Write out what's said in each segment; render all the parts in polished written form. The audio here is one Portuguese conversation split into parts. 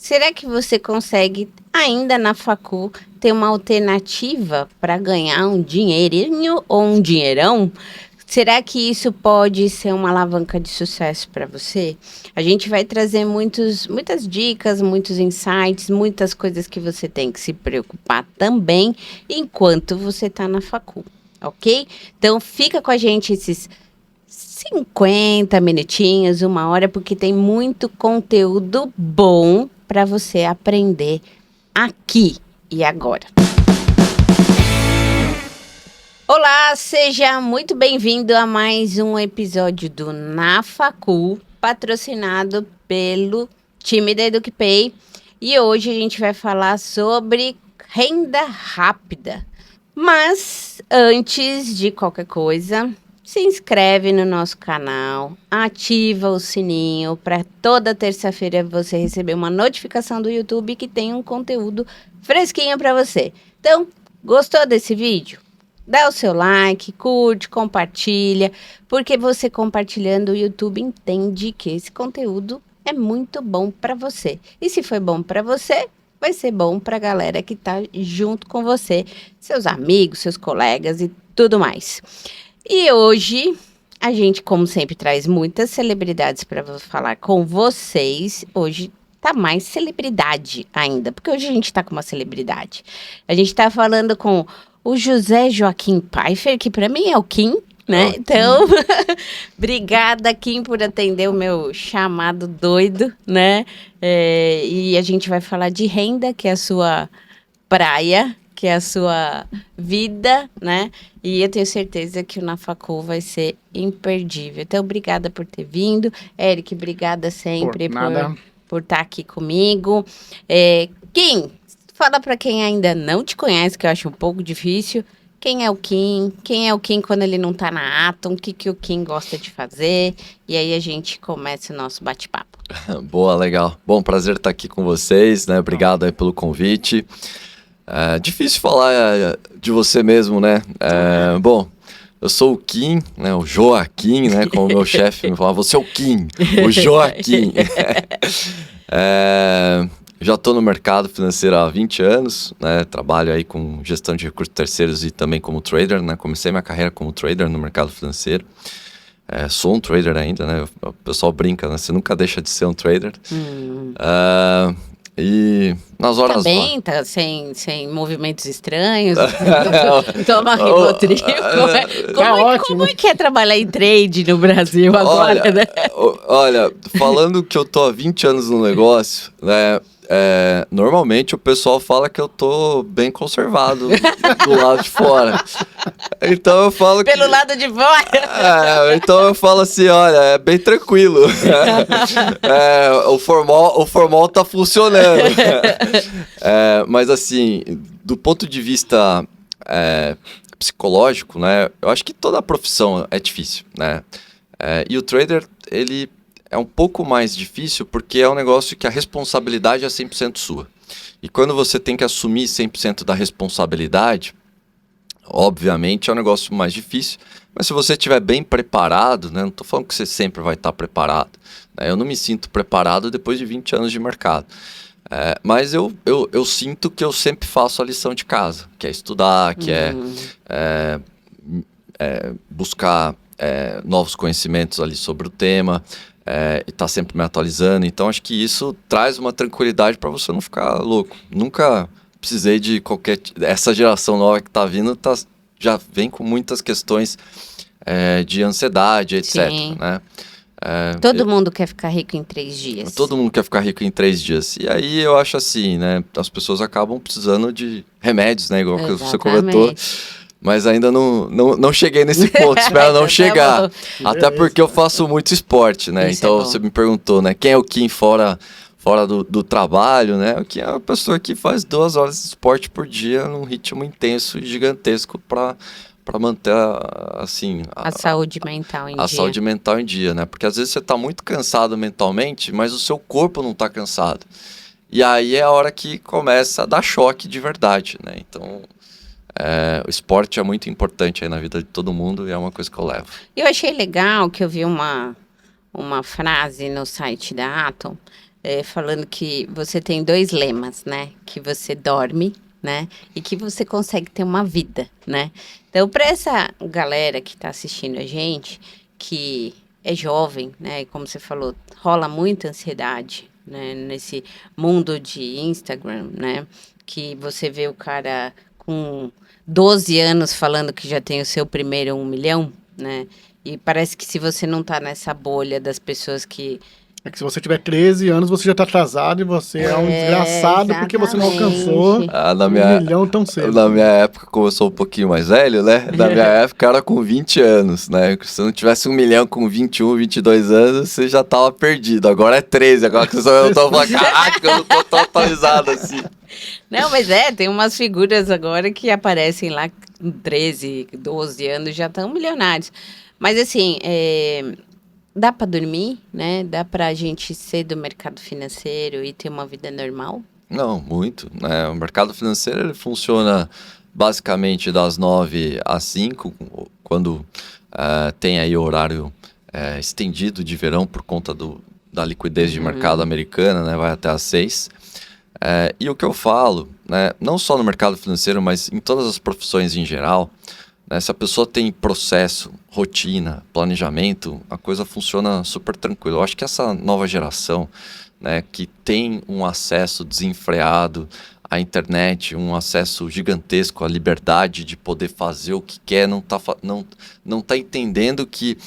Será que você consegue, ainda na facul, ter uma alternativa para ganhar um dinheirinho ou um dinheirão? Será que isso pode ser uma alavanca de sucesso para você? A gente vai trazer muitas dicas, muitos insights, muitas coisas que você tem que se preocupar também enquanto você está na facul, ok? Então fica com a gente esses 50 minutinhos, 1 hora, porque tem muito conteúdo bom para você aprender aqui e agora. Olá, seja muito bem-vindo a mais um episódio do Na Facul, patrocinado pelo time da EducPay. E hoje a gente vai falar sobre renda rápida. Mas antes de qualquer coisa, se inscreve no nosso canal, ativa o sininho para toda terça-feira você receber uma notificação do YouTube que tem um conteúdo fresquinho para você. Então, gostou desse vídeo? Dá o seu like, curte, compartilha, porque você compartilhando o YouTube entende que esse conteúdo é muito bom para você. E se foi bom para você, vai ser bom para a galera que está junto com você, seus amigos, seus colegas e tudo mais. E hoje a gente, como sempre, traz muitas celebridades para falar com vocês. Hoje tá mais celebridade ainda, porque hoje a gente tá com uma celebridade. A gente tá falando com o José Joaquim Pfeiffer, que para mim é o Kim, né? Então, obrigada, Kim, por atender o meu chamado doido, né? E a gente vai falar de renda, que é a sua praia, que é a sua vida, né? E eu tenho certeza que o Na Facul vai ser imperdível. Então, obrigada por ter vindo. Eric, obrigada sempre por estar aqui comigo. Kim, fala para quem ainda não te conhece, que eu acho um pouco difícil. Quem é o Kim? Quem é o Kim quando ele não tá na Atom? O que o Kim gosta de fazer? E aí a gente começa o nosso bate-papo. Boa, legal. Bom, prazer estar aqui com vocês, né? Obrigado aí pelo convite. Difícil falar de você mesmo, né? Bom, eu sou o Kim, né? O Joaquim, né? Como meu chefe me falava, você é o Kim, o Joaquim. Já estou no mercado financeiro há 20 anos, né? Trabalho aí com gestão de recursos terceiros e também como trader, né? Comecei minha carreira como trader no mercado financeiro. Sou um trader ainda, né? O pessoal brinca, né? Você nunca deixa de ser um trader. E nas horas... Tá bem? Tá sem movimentos estranhos? Toma Rivotril? Como é que é trabalhar em trade no Brasil agora, né? Olha, falando que eu tô há 20 anos no negócio, né? Normalmente o pessoal fala que eu tô bem conservado do lado de fora. Então eu falo Pelo lado de fora? Então eu falo assim, olha, é bem tranquilo. O formal tá funcionando. Mas assim, do ponto de vista psicológico, né? Eu acho que toda profissão é difícil, né? E o trader, ele é um pouco mais difícil porque é um negócio que a responsabilidade é 100% sua. E quando você tem que assumir 100% da responsabilidade, obviamente é um negócio mais difícil, mas se você estiver bem preparado, né, não estou falando que você sempre vai estar preparado, né, eu não me sinto preparado depois de 20 anos de mercado, mas eu sinto que eu sempre faço a lição de casa, que é estudar, que é buscar novos conhecimentos ali sobre o tema, e tá sempre me atualizando. Então acho que isso traz uma tranquilidade para você não ficar louco. Nunca precisei de qualquer... Essa geração nova que tá vindo já vem com muitas questões de ansiedade, etc. Né? Todo mundo quer ficar rico em 3 dias. Todo mundo quer ficar rico em 3 dias. E aí eu acho assim, né? As pessoas acabam precisando de remédios, né? Igual que você comentou. Mas ainda não cheguei nesse ponto, espero não chegar. Até porque eu faço muito esporte, né? Isso então você me perguntou, né? Quem é o Kim fora do trabalho, né? O Kim é uma pessoa que faz 2 horas de esporte por dia num ritmo intenso e gigantesco para manter assim, a saúde mental em dia. A saúde mental em dia, né? Porque às vezes você está muito cansado mentalmente, mas o seu corpo não está cansado. E aí é a hora que começa a dar choque de verdade, né? Então... o esporte é muito importante aí na vida de todo mundo e é uma coisa que eu levo. Eu achei legal que eu vi uma frase no site da Atom falando que você tem 2 lemas, né? Que você dorme, né? E que você consegue ter uma vida, né? Então, para essa galera que está assistindo a gente, que é jovem, né? E como você falou, rola muita ansiedade, né? Nesse mundo de Instagram, né? Que você vê o cara com 12 anos falando que já tem o seu primeiro 1 milhão, né? E parece que se você não tá nessa bolha das pessoas que... É que se você tiver 13 anos, você já tá atrasado e você é um desgraçado porque você não alcançou Na 1 minha, milhão tão cedo. na minha época, como eu sou um pouquinho mais velho, né? Na minha época era com 20 anos, né? Se não tivesse 1 milhão com 21, 22 anos, você já tava perdido. Agora é 13, agora que eu tô falando, caraca, eu não tô tão atualizado assim. Não, mas tem umas figuras agora que aparecem lá com 13, 12 anos, já estão milionários. Mas assim, dá para dormir, né? Dá para a gente ser do mercado financeiro e ter uma vida normal? Não, muito, né? O mercado financeiro ele funciona basicamente das 9 às 5, quando tem aí o horário estendido de verão por conta da liquidez de mercado americana, né? Vai até às 6. E o que eu falo, né? Não só no mercado financeiro, mas em todas as profissões em geral, né? Se a pessoa tem processo, rotina, planejamento, a coisa funciona super tranquilo. Eu acho que essa nova geração, né, que tem um acesso desenfreado à internet, um acesso gigantesco à liberdade de poder fazer o que quer, não tá entendendo que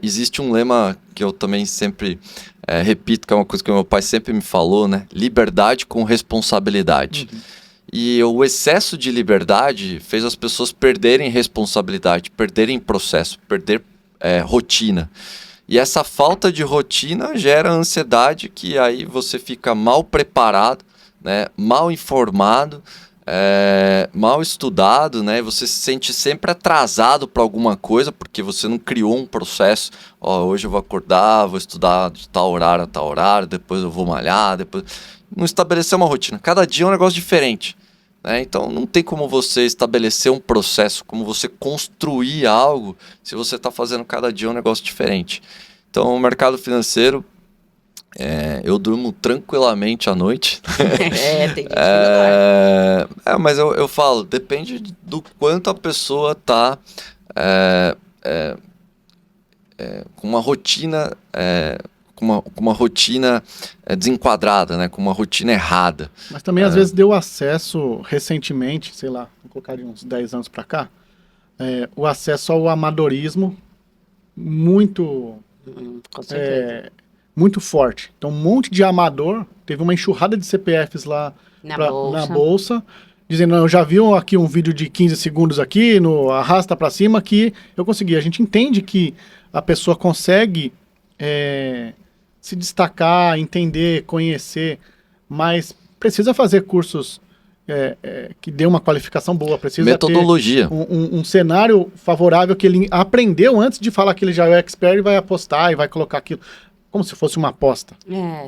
existe um lema que eu também sempre repito, que é uma coisa que meu pai sempre me falou, né? Liberdade com responsabilidade. E o excesso de liberdade fez as pessoas perderem responsabilidade, perderem processo, perder rotina. E essa falta de rotina gera ansiedade, que aí você fica mal preparado, né? Mal informado, mal estudado, né? Você se sente sempre atrasado para alguma coisa, porque você não criou um processo. Hoje eu vou acordar, vou estudar de tal horário a tal horário, depois eu vou malhar, depois... Não estabeleceu uma rotina. Cada dia é um negócio diferente. Então não tem como você estabelecer um processo, como você construir algo, se você está fazendo cada dia um negócio diferente. Então o mercado financeiro, eu durmo tranquilamente à noite. Tem gente que não dorme. Mas eu falo, depende do quanto a pessoa está com uma rotina... Com uma rotina desenquadrada, né? Com uma rotina errada. Mas também, às vezes, deu acesso recentemente, sei lá, vou colocar de uns 10 anos para cá, o acesso ao amadorismo muito, Com certeza. muito forte. Então, um monte de amador, teve uma enxurrada de CPFs lá na bolsa, dizendo, eu já vi aqui um vídeo de 15 segundos aqui, no arrasta para cima, que eu consegui. A gente entende que a pessoa consegue... se destacar, entender, conhecer, mas precisa fazer cursos que dê uma qualificação boa, precisa metodologia. ter um cenário favorável que ele aprendeu antes de falar que ele já é expert e vai apostar e vai colocar aquilo, como se fosse uma aposta.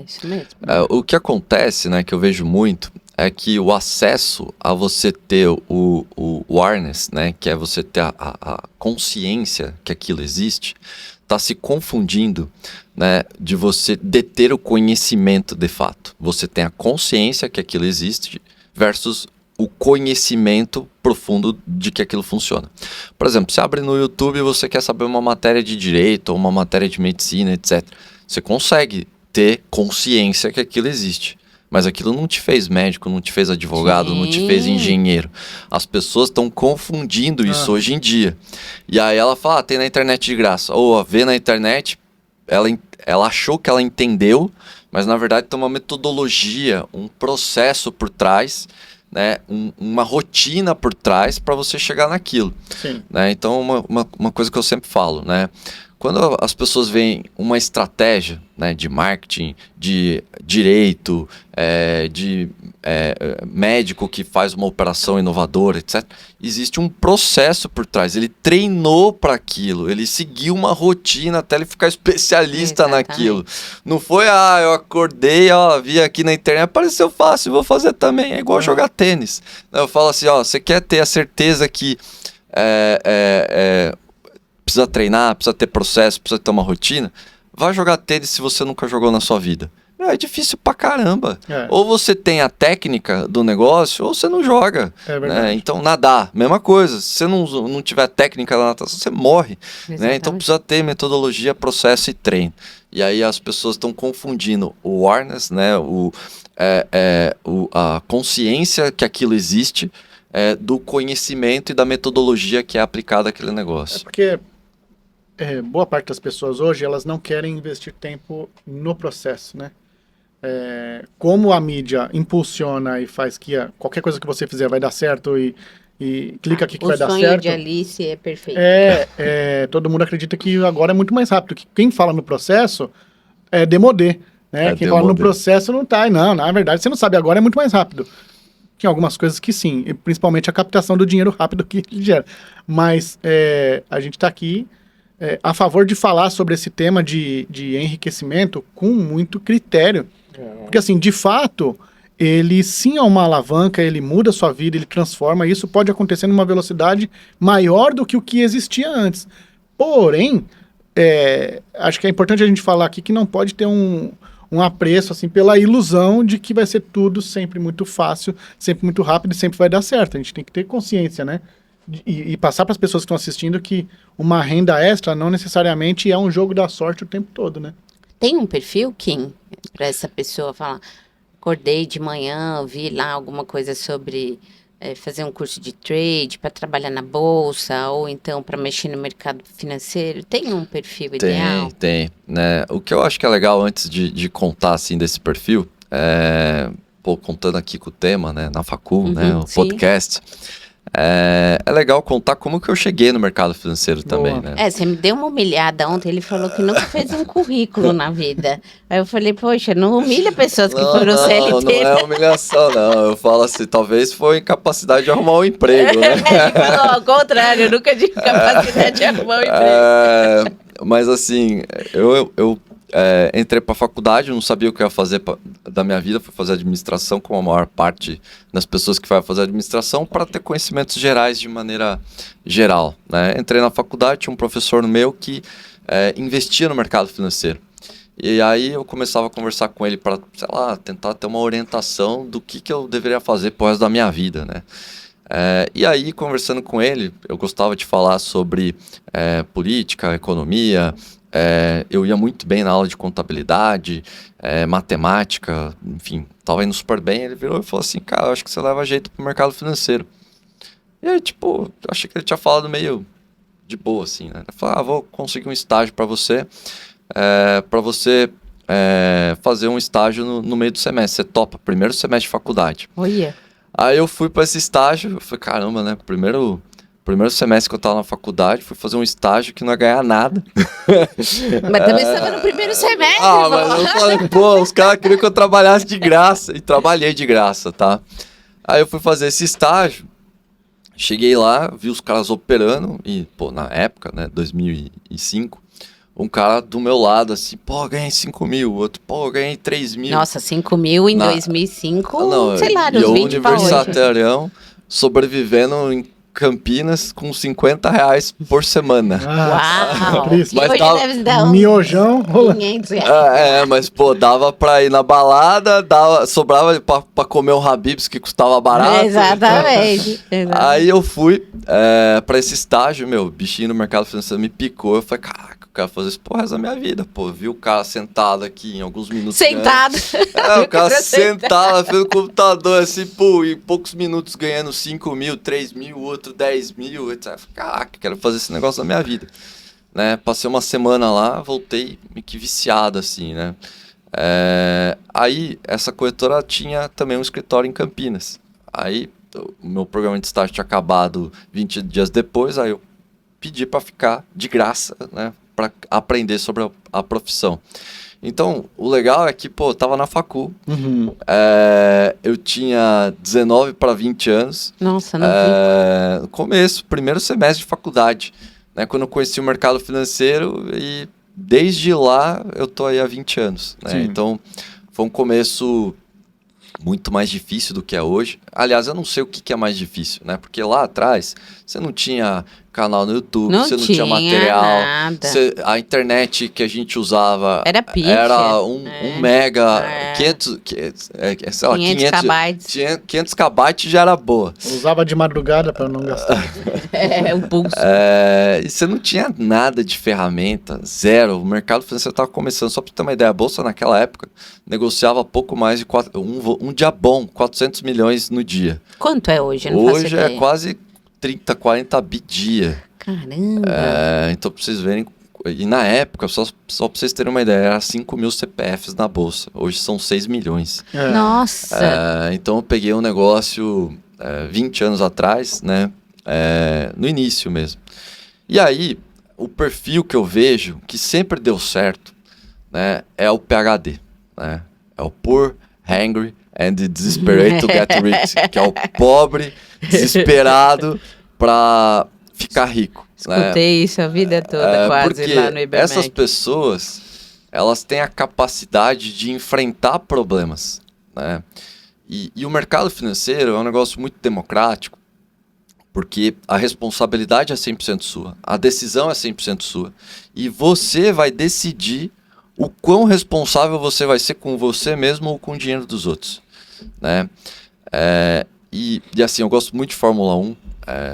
Isso mesmo. O que acontece, né, que eu vejo muito, é que o acesso a você ter o awareness, né, que é você ter a consciência que aquilo existe, está se confundindo, né, de você deter o conhecimento de fato. Você tem a consciência que aquilo existe versus o conhecimento profundo de que aquilo funciona. Por exemplo, você abre no YouTube e você quer saber uma matéria de direito ou uma matéria de medicina, etc. Você consegue ter consciência que aquilo existe. Mas aquilo não te fez médico, não te fez advogado, não te fez engenheiro. As pessoas estão confundindo isso hoje em dia. E aí ela fala, tem na internet de graça. Ou vê na internet, ela achou que ela entendeu, mas na verdade tem uma metodologia, um processo por trás, né? Uma rotina por trás para você chegar naquilo. Sim. Né? Então uma coisa que eu sempre falo, né? Quando as pessoas veem uma estratégia, né, de marketing, de direito, de médico que faz uma operação inovadora, etc., existe um processo por trás. Ele treinou para aquilo, ele seguiu uma rotina até ele ficar especialista Exatamente. naquilo. Não foi, eu acordei, vi aqui na internet, apareceu fácil, vou fazer também. É igual jogar tênis. Eu falo assim, você quer ter a certeza que... precisa treinar, precisa ter processo, precisa ter uma rotina, vai jogar tênis se você nunca jogou na sua vida. é difícil pra caramba. É. Ou você tem a técnica do negócio, ou você não joga. É verdade. Né? Então, nadar, mesma coisa. Se você não tiver técnica na natação, você morre. Né? Então, precisa ter metodologia, processo e treino. E aí as pessoas estão confundindo o awareness, né? A consciência que aquilo existe, do conhecimento e da metodologia que é aplicada àquele negócio. Porque boa parte das pessoas hoje, elas não querem investir tempo no processo, né? Como a mídia impulsiona e faz que qualquer coisa que você fizer vai dar certo e clica aqui que vai dar certo. O sonho de Alice é perfeito. Todo mundo acredita que agora é muito mais rápido. Que quem fala no processo é demodê, né? Quem fala no processo não tá. Não, na verdade, você não sabe, agora é muito mais rápido. Tem algumas coisas que sim, e principalmente a captação do dinheiro rápido que gera. Mas a gente está aqui a favor de falar sobre esse tema de enriquecimento com muito critério. Porque, assim, de fato, ele sim é uma alavanca, ele muda a sua vida, ele transforma, e isso pode acontecer numa velocidade maior do que o que existia antes. Porém, acho que é importante a gente falar aqui que não pode ter um apreço, assim, pela ilusão de que vai ser tudo sempre muito fácil, sempre muito rápido e sempre vai dar certo. A gente tem que ter consciência, né? E passar para as pessoas que estão assistindo que uma renda extra não necessariamente é um jogo da sorte o tempo todo, né? Tem um perfil, Kim, para essa pessoa falar, acordei de manhã, vi lá alguma coisa sobre fazer um curso de trade para trabalhar na bolsa ou então para mexer no mercado financeiro? Tem um perfil ideal? Tem, né? O que eu acho que é legal antes de contar assim desse perfil, contando aqui com o tema, né, na facul, né, o podcast. É legal contar como que eu cheguei no mercado financeiro também, né? Você me deu uma humilhada ontem, ele falou que nunca fez um currículo na vida. Aí eu falei, poxa, não humilha pessoas que foram CLT. Não é humilhação, não. Eu falo assim, talvez foi incapacidade de arrumar um emprego, né? Ele falou ao contrário, eu nunca tive capacidade de arrumar um emprego. Mas assim, eu entrei para a faculdade, não sabia o que eu ia fazer da minha vida, fui fazer administração, como a maior parte das pessoas que vai fazer administração, para ter conhecimentos gerais de maneira geral, né? Entrei na faculdade, tinha um professor meu que investia no mercado financeiro. E aí eu começava a conversar com ele para, sei lá, tentar ter uma orientação do que eu deveria fazer pro resto da minha vida, né? E aí, conversando com ele, eu gostava de falar sobre política, economia. Eu ia muito bem na aula de contabilidade, matemática, enfim, estava indo super bem. Ele virou e falou assim, cara, eu acho que você leva jeito pro mercado financeiro. E aí, tipo, eu achei que ele tinha falado meio de boa, assim, né? Ele falou, vou conseguir um estágio para você fazer um estágio no meio do semestre. Você topa, primeiro semestre de faculdade. Olha. Aí eu fui para esse estágio, eu falei, caramba, né? Primeiro semestre que eu tava na faculdade, fui fazer um estágio que não ia ganhar nada. Mas também estava no primeiro semestre, mas eu falei, os caras queriam que eu trabalhasse de graça. E trabalhei de graça, tá? Aí eu fui fazer esse estágio, cheguei lá, vi os caras operando, e, na época, né, 2005, um cara do meu lado, assim, ganhei 5 mil, outro, ganhei 3 mil. Nossa, 5 mil em 2005, sei lá, nos 20 para hoje. Universitarião, sobrevivendo em Campinas com R$50 por semana. Uau! Mas hoje deve dar miojão. 500 reais. Mas dava pra ir na balada, sobrava pra comer um Habib's que custava barato. Exatamente. Aí eu fui pra esse estágio, o bichinho no mercado financeiro me picou. Eu falei, caraca, eu quero fazer isso pro resto da minha vida, Vi o cara sentado aqui em alguns minutos. Sentado. O cara sentado no computador, assim, em poucos minutos ganhando 5 mil, 3 mil, outro 10 mil, etc. Caraca, quero fazer esse negócio na minha vida. Né? Passei uma semana lá, voltei meio que viciado, assim, né? Aí, essa corretora tinha também um escritório em Campinas. Aí, o meu programa de estágio tinha acabado 20 dias depois, aí eu pedi para ficar de graça, né? Para aprender sobre a profissão. Então, o legal é que, eu tava na facul, eu tinha 19 para 20 anos. Nossa, não vi. No começo, primeiro semestre de faculdade, né, quando eu conheci o mercado financeiro, e desde lá eu tô aí há 20 anos. Né? Então, foi um começo muito mais difícil do que é hoje. Aliás, eu não sei o que é mais difícil, né? Porque lá atrás, você não tinha canal no YouTube, Não você não tinha tinha material. nada. A internet que a gente usava Era pífia. era um mega, É. 500, sei lá, 500 kbytes. 500 kbytes já era boa. Usava de madrugada para não gastar. O pulso. E você não tinha nada de ferramenta, zero. O mercado financeiro estava começando. Só para ter uma ideia, a Bolsa naquela época negociava pouco mais de um dia bom, 400 milhões no dia. Quanto é hoje? Eu não faço Hoje ideia. é quase 30, 40 bi dia. Caramba. Então, para vocês verem... E na época, só para vocês terem uma ideia, era 5 mil CPFs na Bolsa. Hoje são 6 milhões. Nossa. Então, eu peguei um negócio 20 anos atrás, né? No início mesmo. E aí, o perfil que eu vejo, que sempre deu certo, né? É o PHD, né? É o Poor, Hungry and Desperate to Get Rich. Que é o pobre, desesperado para ficar rico. Escutei isso a vida toda, quase, porque lá no Ibermec. essas pessoas, elas têm a capacidade de enfrentar problemas, né? E o mercado financeiro é um negócio muito democrático, porque a responsabilidade é 100% sua, a decisão é 100% sua, e você vai decidir o quão responsável você vai ser com você mesmo ou com o dinheiro dos outros, né? E assim, eu gosto muito de Fórmula 1,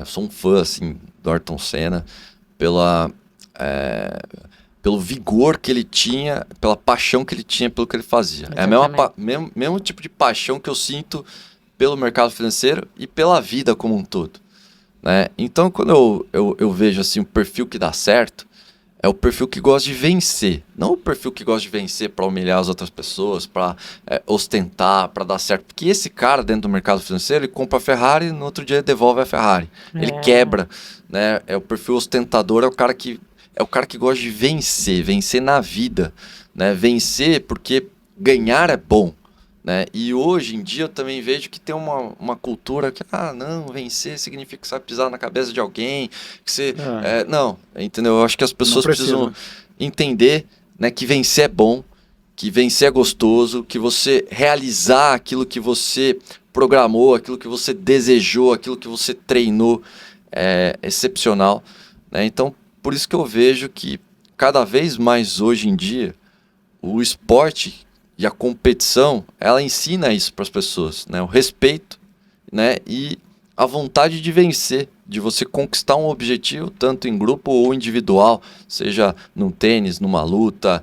sou um fã assim, do Ayrton Senna, pelo vigor que ele tinha, pela paixão que ele tinha pelo que ele fazia. Exatamente. É o mesmo tipo de paixão que eu sinto pelo mercado financeiro e pela vida como um todo, né? Então, quando eu vejo assim, o perfil que dá certo, é o perfil que gosta de vencer. Não o perfil que gosta de vencer para humilhar as outras pessoas, para ostentar, para dar certo. Porque esse cara, dentro do mercado financeiro, ele compra a Ferrari e no outro dia ele devolve a Ferrari. Ele quebra, né? É o perfil ostentador, é o cara que gosta de vencer na vida, né? Vencer porque ganhar é bom, né? E hoje em dia eu também vejo que tem uma cultura que, não, vencer significa que você vai pisar na cabeça de alguém, que você... não, entendeu? Eu acho que as pessoas precisam entender, né, que vencer é bom, que vencer é gostoso, que você realizar aquilo que você programou, aquilo que você desejou, aquilo que você treinou é excepcional, né? Então, por isso que eu vejo que cada vez mais hoje em dia o esporte e a competição, ela ensina isso para as pessoas, né? O respeito, né? E a vontade de vencer, de você conquistar um objetivo, tanto em grupo ou individual, seja no tênis, numa luta,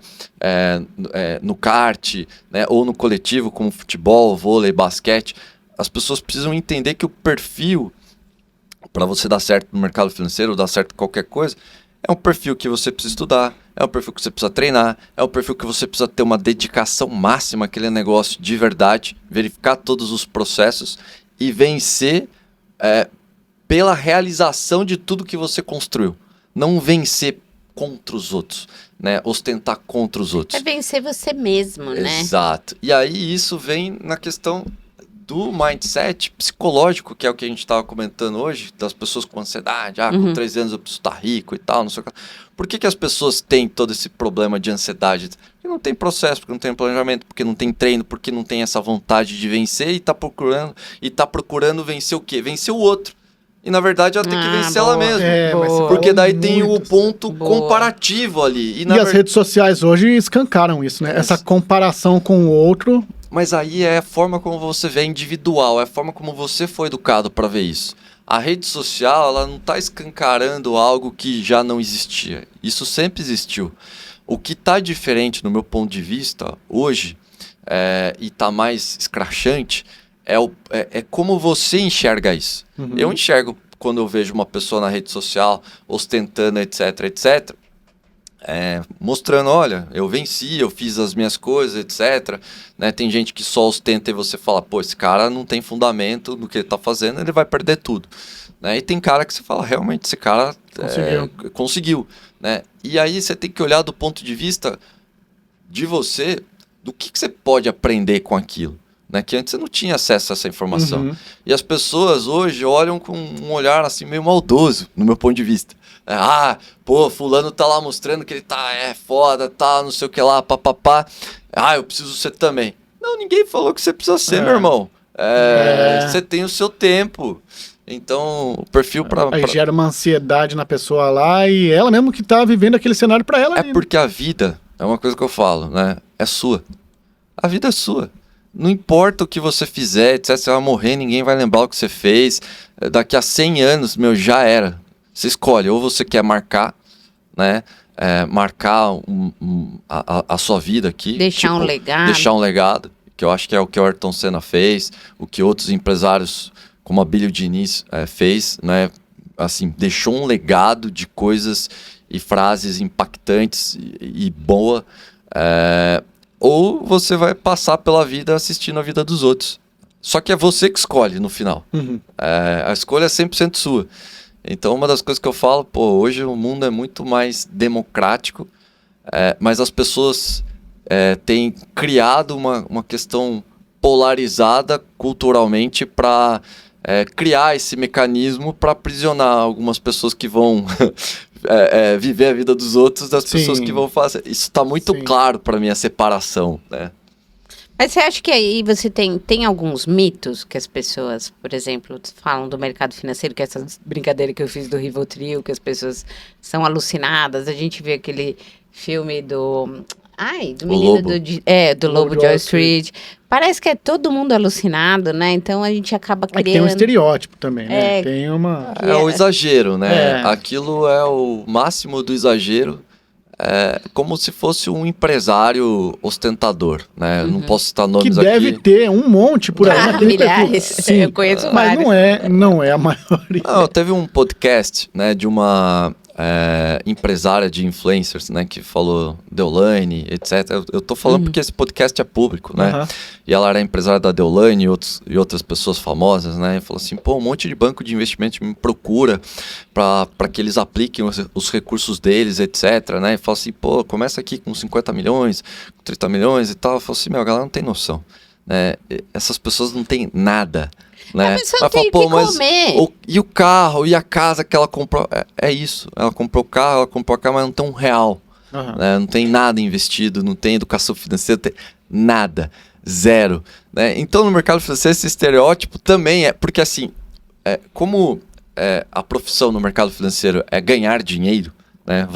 no kart, né? Ou no coletivo, como futebol, vôlei, basquete. As pessoas precisam entender que o perfil, para você dar certo no mercado financeiro, dar certo em qualquer coisa, é um perfil que você precisa estudar, é um perfil que você precisa treinar, é um perfil que você precisa ter uma dedicação máxima àquele negócio de verdade, verificar todos os processos e vencer pela realização de tudo que você construiu. Não vencer contra os outros, né? Ostentar contra os outros. É vencer você mesmo, né? Exato. E aí isso vem na questão do mindset psicológico, que é o que a gente estava comentando hoje, das pessoas com ansiedade, com 3 anos eu preciso estar rico e tal, não sei o que. Por que as pessoas têm todo esse problema de ansiedade? Porque não tem processo, porque não tem planejamento, porque não tem treino, porque não tem essa vontade de vencer e está procurando vencer o quê? Vencer o outro. E na verdade ela tem que vencer ela mesma. Porque daí tem o ponto comparativo ali. E as redes sociais hoje escancaram isso, né? Essa comparação com o outro. Mas aí é a forma como você vê individual, é a forma como você foi educado para ver isso. A rede social, ela não está escancarando algo que já não existia. Isso sempre existiu. O que está diferente, no meu ponto de vista, hoje, e está mais escrachante, é como você enxerga isso. Eu enxergo, quando eu vejo uma pessoa na rede social ostentando, etc, etc, mostrando, olha, eu venci, eu fiz as minhas coisas, etc. Né? Tem gente que só ostenta e você fala, pô, esse cara não tem fundamento no que ele tá fazendo, ele vai perder tudo. Né? E tem cara que você fala, realmente, esse cara conseguiu. Né? E aí você tem que olhar do ponto de vista de você, do que você pode aprender com aquilo. Né? Que antes você não tinha acesso a essa informação. E as pessoas hoje olham com um olhar assim meio maldoso, no meu ponto de vista. Fulano tá lá mostrando que ele tá foda, tá, não sei o que lá, papapá. Eu preciso ser também. Não, ninguém falou que você precisa ser, meu irmão. Você tem o seu tempo. Então, o perfil Aí gera uma ansiedade na pessoa lá e ela mesmo que tá vivendo aquele cenário para ela. É porque a vida, é uma coisa que eu falo, né? É sua. A vida é sua. Não importa o que você fizer, etc. Você vai morrer, ninguém vai lembrar o que você fez. Daqui a 100 anos, já era. Você escolhe, ou você quer marcar, né? Marcar a sua vida aqui. Deixar um legado. Deixar um legado, que eu acho que é o que o Ayrton Senna fez, o que outros empresários, como a Abílio Diniz, fez, né? Assim, deixou um legado de coisas e frases impactantes e boa. Ou você vai passar pela vida assistindo a vida dos outros. Só que é você que escolhe no final. Uhum. A escolha é 100% sua. Então, uma das coisas que eu falo, hoje o mundo é muito mais democrático, mas as pessoas têm criado uma questão polarizada culturalmente para criar esse mecanismo para aprisionar algumas pessoas que vão viver a vida dos outros das pessoas que vão fazer. Isso está muito claro para mim, a separação, né? Mas você acha que aí você tem alguns mitos que as pessoas, por exemplo, falam do mercado financeiro, que essa brincadeira que eu fiz do Rivotril, que as pessoas são alucinadas. A gente vê aquele filme do menino do Lobo de Wall Street. Parece que é todo mundo alucinado, né? Então a gente acaba criando... Tem um estereótipo também, né? Tem uma... É o exagero, né? Aquilo é o máximo do exagero. Como se fosse um empresário ostentador, né? Não posso citar nomes aqui. Que deve ter um monte por aí. Milhares. Sim, eu conheço vários. Mas não é a maioria. Não, teve um podcast, né, de uma empresária de influencers, né, que falou Deolane, etc. Eu tô falando porque esse podcast é público, né? E ela era empresária da Deolane e outras pessoas famosas, né? E falou assim, um monte de banco de investimento me procura para que eles apliquem os recursos deles, etc, né? E falou assim, começa aqui com 50 milhões, com 30 milhões e tal. Eu falei assim, a galera não tem noção, né? Essas pessoas não têm nada, né? A pessoa tem que comer. E o carro, e a casa que ela comprou, é isso. Ela comprou o carro, ela comprou a casa, mas não tem um real. Né? Não tem nada investido, não tem educação financeira, não tem nada. Zero. Né? Então, no mercado financeiro, esse estereótipo também porque assim, como a profissão no mercado financeiro é ganhar dinheiro, né?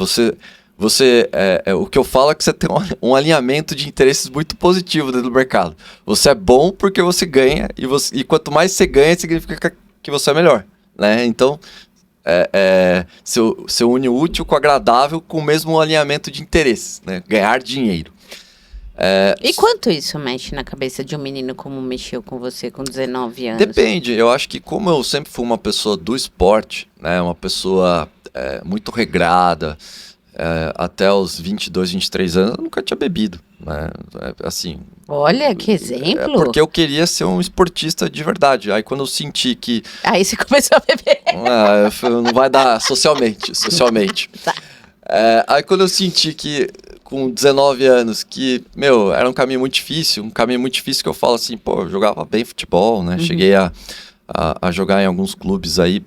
O que eu falo é que você tem um alinhamento de interesses muito positivo dentro do mercado. Você é bom porque você ganha, e quanto mais você ganha, significa que você é melhor, né? Então, você une o útil com o agradável com o mesmo alinhamento de interesses, né? Ganhar dinheiro. E quanto isso mexe na cabeça de um menino como mexeu com você com 19 anos? Depende. Eu acho que como eu sempre fui uma pessoa do esporte, né? Uma pessoa muito regrada, até os 22, 23 anos, eu nunca tinha bebido, né? Assim... Olha, que exemplo! Porque eu queria ser um esportista de verdade. Aí quando eu senti que... Aí você começou a beber. Não vai dar socialmente. Tá. Aí quando eu senti que, com 19 anos, que, era um caminho muito difícil que eu falo assim, eu jogava bem futebol, né? Cheguei a jogar em alguns clubes aí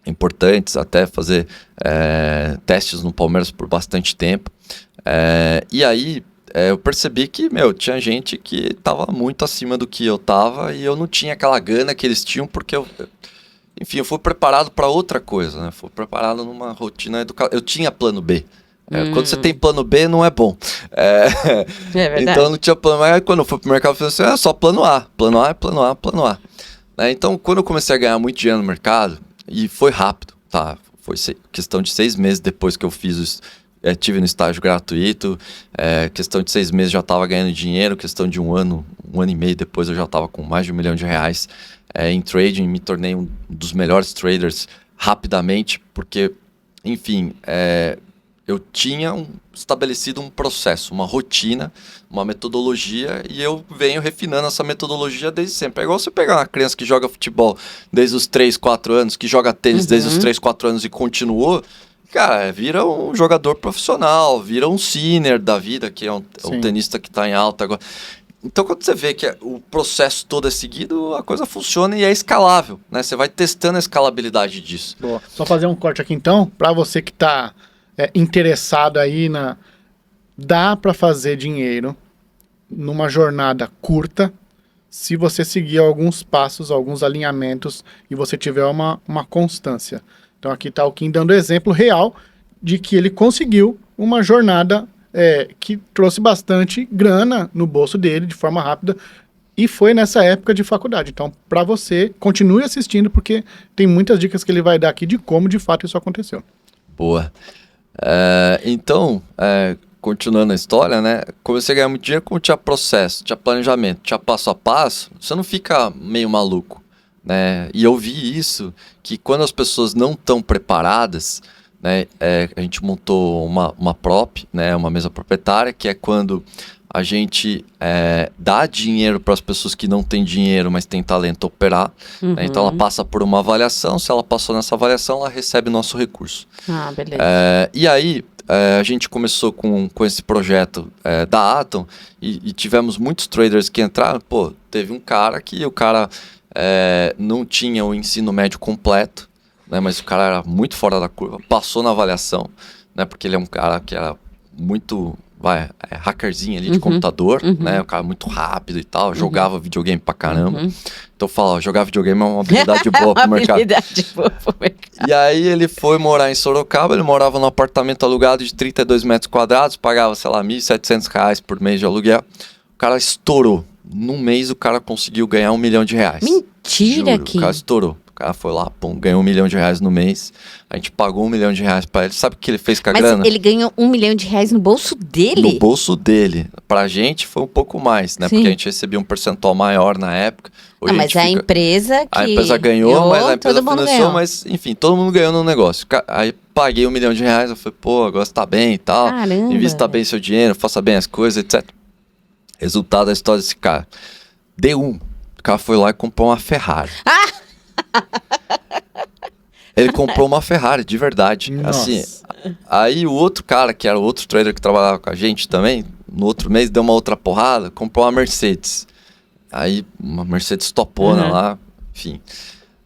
importantes, até fazer testes no Palmeiras por bastante tempo. E aí eu percebi que, tinha gente que estava muito acima do que eu estava e eu não tinha aquela gana que eles tinham, porque eu fui preparado para outra coisa, né? Fui preparado numa rotina educativa. Eu tinha plano B. Quando você tem plano B, não é bom. Verdade. Então eu não tinha plano A. Quando eu fui para o mercado financeiro, é só plano A. Plano A é plano A, plano A. Então, quando eu comecei a ganhar muito dinheiro no mercado, e foi rápido, tá? Foi questão de 6 meses depois que eu tive no estágio gratuito, questão de 6 meses já estava ganhando dinheiro, questão de um ano e meio depois eu já estava com mais de R$1 milhão em trading, me tornei um dos melhores traders rapidamente, porque, enfim, eu tinha estabelecido um processo, uma rotina, uma metodologia, e eu venho refinando essa metodologia desde sempre. É igual você pegar uma criança que joga futebol desde os 3, 4 anos, que joga tênis desde os 3, 4 anos e continuou, cara, vira um jogador profissional, vira um senior da vida, que é um tenista que está em alta agora. Então, quando você vê que o processo todo é seguido, a coisa funciona e é escalável, né? Você vai testando a escalabilidade disso. Boa. Só fazer um corte aqui, então, para você que está interessado aí dá para fazer dinheiro numa jornada curta, se você seguir alguns passos, alguns alinhamentos e você tiver uma constância. Então aqui está o Kim dando exemplo real de que ele conseguiu uma jornada que trouxe bastante grana no bolso dele de forma rápida e foi nessa época de faculdade. Então, para você, continue assistindo porque tem muitas dicas que ele vai dar aqui de como de fato isso aconteceu. Boa. Então, continuando a história, né? Comecei a ganhar muito dinheiro, como tinha processo, tinha planejamento, tinha passo a passo, você não fica meio maluco, né? E eu vi isso, que quando as pessoas não estão preparadas, né? A gente montou uma prop, né? Uma mesa proprietária, que é quando a gente dá dinheiro para as pessoas que não têm dinheiro, mas têm talento operar. Uhum. Né? Então ela passa por uma avaliação, se ela passou nessa avaliação, ela recebe nosso recurso. Ah, beleza. E aí, a gente começou com esse projeto da Atom e tivemos muitos traders que entraram. Pô, teve um cara que o cara não tinha o ensino médio completo, né? Mas o cara era muito fora da curva, passou na avaliação, né? Porque ele é um cara que era muito... hackerzinho ali de computador, né? O cara muito rápido e tal, jogava videogame pra caramba. Então eu falo, jogar videogame é uma habilidade boa pro mercado. E aí ele foi morar em Sorocaba, ele morava num apartamento alugado de 32 metros quadrados, pagava, sei lá, R$1.700 por mês de aluguel. O cara estourou. Num mês o cara conseguiu ganhar R$1 milhão. Mentira, Juro, que... o cara estourou. O cara foi lá, pum, ganhou R$1 milhão no mês. A gente pagou R$1 milhão pra ele. Sabe o que ele fez com a grana? Mas ele ganhou R$1 milhão no bolso dele? No bolso dele. Pra gente foi um pouco mais, né? Sim. Porque a gente recebia um percentual maior na época. Hoje Não, mas a empresa que... A empresa ganhou, mas a empresa financiou, ganhou. mas enfim, todo mundo ganhou no negócio. Aí paguei R$1 milhão, eu falei, pô, agora você tá bem e tal. Caramba. Invista bem seu dinheiro, faça bem as coisas, etc. Resultado da história desse cara. D1. O cara foi lá e comprou uma Ferrari. Ele comprou uma Ferrari, de verdade. Nossa. Assim, aí o outro cara, que era o outro trader que trabalhava com a gente também, no outro mês deu uma outra porrada, comprou uma Mercedes. Aí uma Mercedes topona lá, enfim.